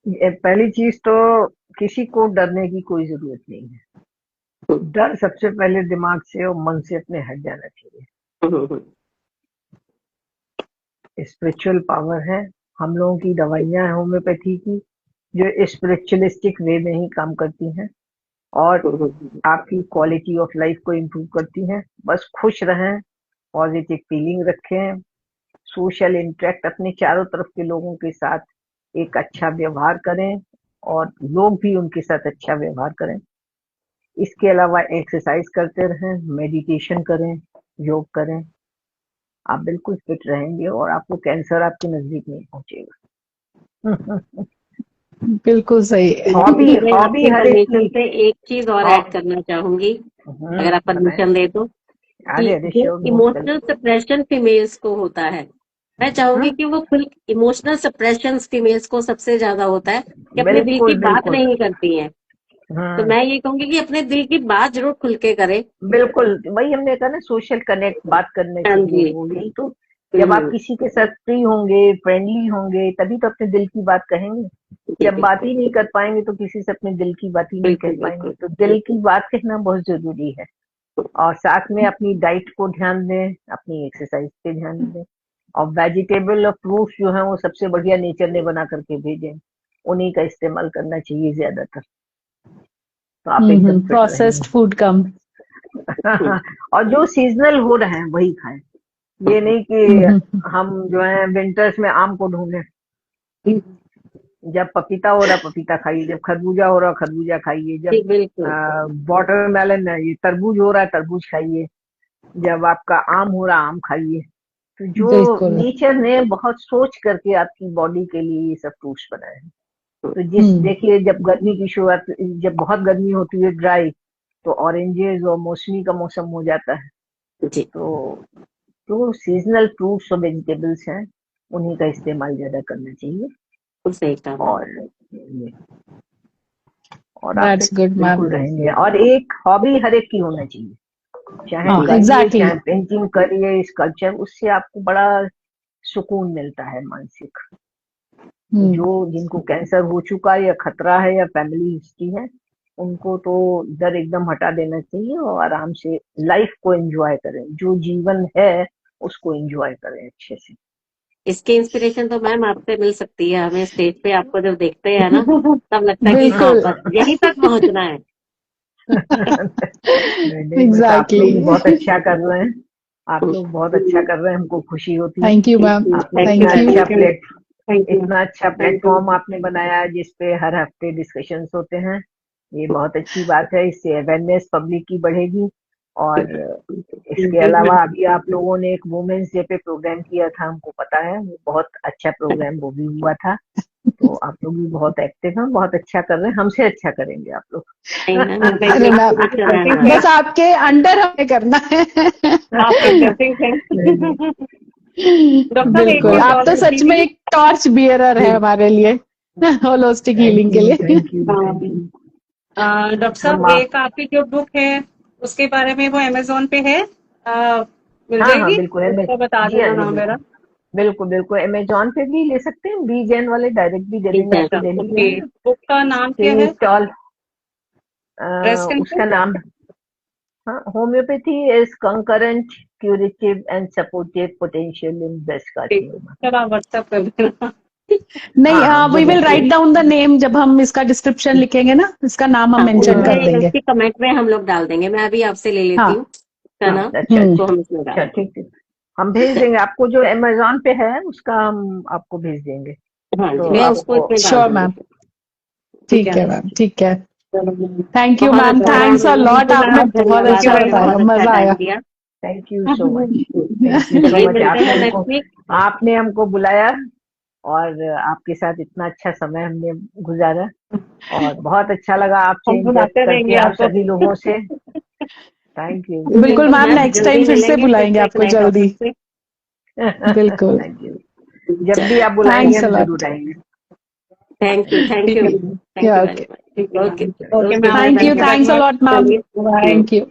पहली चीज तो किसी को डरने की कोई जरूरत नहीं है। डर सबसे पहले दिमाग से और मन से अपने हट जाना चाहिए। स्पिरिचुअल पावर है, हम लोगों की दवाइयां हैं होम्योपैथी की, जो स्पिरिचुअलिस्टिक वे में ही काम करती हैं और आपकी क्वालिटी ऑफ लाइफ को इम्प्रूव करती हैं। बस खुश रहें, पॉजिटिव फीलिंग रखें, सोशल इंटरेक्ट अपने चारों तरफ के लोगों के साथ एक अच्छा व्यवहार करें, और लोग भी उनके साथ अच्छा व्यवहार करें। इसके अलावा एक्सरसाइज करते रहें, मेडिटेशन करें, योग करें, आप बिल्कुल फिट रहेंगे और आपको कैंसर आपके नजदीक नहीं पहुंचेगा। बिल्कुल सही। हॉबी मैं हॉबी आपकी हर एक परमिशन की। से एक चीज और ऐड करना चाहूंगी, अगर आप बताएं। परमिशन दे तो, अरे कि अरे, जो sure, most emotional welcome. Suppression females को होता है, मैं चाहूंगी कि वो खुल इमोशनल सप्रेशन फीमेल्स को सबसे ज्यादा होता है कि अपने दिल की बिल्कुल बात बिल्कुल नहीं करती हैं। हाँ तो मैं ये कहूंगी कि अपने दिल की बात जरूर खुल के करें। बिल्कुल, वही हमने कहा ना, सोशल कनेक्ट, बात करने हाँ चाहिए, जी। वो यही तो। जब आप हम्म, किसी के साथ फ्री होंगे, फ्रेंडली होंगे, तभी तो अपने दिल की बात कहेंगे। जी जब बात बिल्कुल ही नहीं कर पाएंगे तो किसी से अपने दिल की बात ही नहीं कह बिल्कुल पाएंगे। बिल्कुल। तो दिल की बात कहना बहुत जरूरी है। और साथ में अपनी डाइट को ध्यान दें, अपनी एक्सरसाइज पे ध्यान दें, और वेजिटेबल और फ्रूट्स जो है वो सबसे बढ़िया नेचर ने बना करके भेजे, उन्हीं का इस्तेमाल करना चाहिए ज्यादातर, तो आप एकदम फिट प्रोसेस्ड रहेंगे। फूड कम। और जो सीजनल हो रहे हैं वही खाएं। ये नहीं कि हम जो है विंटर्स में आम को ढूंढें। जब पपीता हो रहा पपीता खाइए, जब खरबूजा हो रहा खरबूजा खाइए, जी जब बिल्कुल वाटरमेलन है, ये तरबूज हो रहा है तरबूज खाइए, जब आपका आम हो रहा आम खाइए। तो जो बिल्कुल। नेचर ने बहुत सोच करके आपकी बॉडी के लिए ये सब फ्रूट्स बनाए हैं। तो हम्म देखिए, जब गर्मी की शुरुआत, जब बहुत गर्मी होती है ड्राई, तो ऑरेंजेस और मौसमी का मौसम हो जाता है। जी तो जो सीजनल फ्रूट्स और वेजिटेबल्स हैं उन्हीं का इस्तेमाल ज्यादा करना चाहिए। बिल्कुल सही कहा मैम। और और आप दैट्स फिट गुड मैम। बिल्कुल रहेंगे। और एक हॉबी हर एक की होना चाहिए, चाहे हाँ गाइए, एग्जैक्टली। चाहे पेंटिंग करिए, स्कल्पचर, उससे आपको बड़ा सुकून मिलता है मानसिक। जो जिनको कैंसर हो चुका है या खतरा है या फैमिली हिस्ट्री है, उनको तो डर एकदम हटा देना चाहिए और आराम से लाइफ को एंजॉय करें। जो जीवन है उसको एंजॉय करें अच्छे से। इसकी इंस्पिरेशन तो मैम आपसे मिल सकती है। हमें स्टेज पे आपको जब देखते हैं ना, तब लगता है कि हाँ बिल्कुल। बस यहीं तक पहुंचना है। नहीं नहीं, बस आप एग्जैक्टली। लोग भी बहुत अच्छा कर रहे हैं। आप लोग बहुत अच्छा कर रहे हैं, हमको खुशी होती है। Thank you ma'am. आपने थैंक यू इतना थैंक यू। अच्छा मैम। Thank you. इतना अच्छा प्लेटफॉर्म आपने बनाया जिसपे हर हफ्ते डिस्कशंस होते हैं। ये बहुत अच्छी बात है, इससे अवेयरनेस पब्लिक की बढ़ेगी। और इसके अलावा अभी आप लोगों ने एक वुमेन्स डे पे प्रोग्राम किया था, हमको पता है, वो बहुत अच्छा प्रोग्राम वो भी हुआ था। तो आप लोग भी बहुत एक्टिव हैं, बहुत अच्छा कर रहे हैं, हमसे अच्छा करेंगे आप लोग। नहीं मैम, हमें अरे मैम, इंस्पिरेशन है हमारा। बस आपके अंडर हमें करना है। आप इंटरेस्टिंग है। नहीं नहीं, डॉक्टर साहब एक बिल्कुल, चीज आप और तो सच में पूछी थी। एक टॉर्च बियरर है हमारे लिए, होलिस्टिक हीलिंग थैंक के यू लिए। Thank you thank you. Doctor हम साहब एक आपकी जो बुक है उसके बारे में, वो अमेजोन पे है, मिल हाँ हाँ जाएगी? बिल्कुल उसका बता जी हाँ देना जी नाम मेरा। बिल्कुल बिल्कुल बिल्कुल, अमेजोन पे भी ले सकते हैं, बीजेन वाले डायरेक्ट भी दे देंगे, ठीक आपको अच्छा, दिल्ली में ओके। है ना। बुक का नाम क्या सी है? टॉल, ब्रेस्ट कैंसर। उसका नाम, हाँ, homeopathy is concurrent curative and supportive potential in breast ठीक है, कार्सिनोमा। चलो आप व्हाट्सएप कर देना। नहीं, हाँ हाँ वो वी विल बिल्कुल। राइट डाउन द नेम जब हम इसका डिस्क्रिप्शन लिखेंगे ना, इसका नाम हम हाँ, मेंशन कर उसके देंगे। उसके कमेंट में हम लोग डाल देंगे। मैं अभी आपसे ले लेती हाँ। हूँ उसका हाँ नाम, अच्छा हम्म अच्छा तो हम इसमें अच्छा, डाल ठीक ठीक, हम भेज देंगे आपको। जो अमेजोन पे है उसका हम आपको भेज देंगे, देंगे। हाँ जी, तो मैं उसको आपको। इसमें डाल श्योर दूंगी। मैम। ठीक है ठीक है ना? मैम, ठीक है। चलो, थैंक यू बहुत मैम, अच्छा रहा थैंक्स अ मैम, लॉट, आपने बहुत धन्यवाद। अच्छा आपने बताया, बहुत अच्छा मजा टाइम आया। दिया। Thank you so much, thank you सो चलिए मच। मिलते हैं नेक्स्ट वीक। आपने हमको बुलाया और आपके साथ इतना अच्छा समय हमने गुजारा, और बहुत अच्छा लगा आपसे हम इंटरेक्ट बुलाते रहेंगे करके, आप आपको। सभी लोगों से। थैंक यू बिल्कुल बिल्कुल मैम, मैम, नेक्स्ट जल्दी टाइम फिर से मिलेंगे फिर बुलाएंगे से एक आपको नए जल्दी। टॉपिक से। बिल्कुल। Thank you. जब भी आप बुलाएंगे थैंक्स अ हम जरूर लॉट। आएंगे। थैंक ठीक यू है, thank you very okay. Much. ठीक है okay ma'am. Okay okay ma'am, bye thank thank you, you very thanks a much. Lot ma'am. चलिए। Thank you.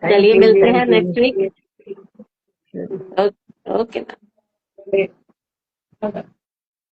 चलिए मिलते हैं thank next week. You. Okay ma'am. Okay.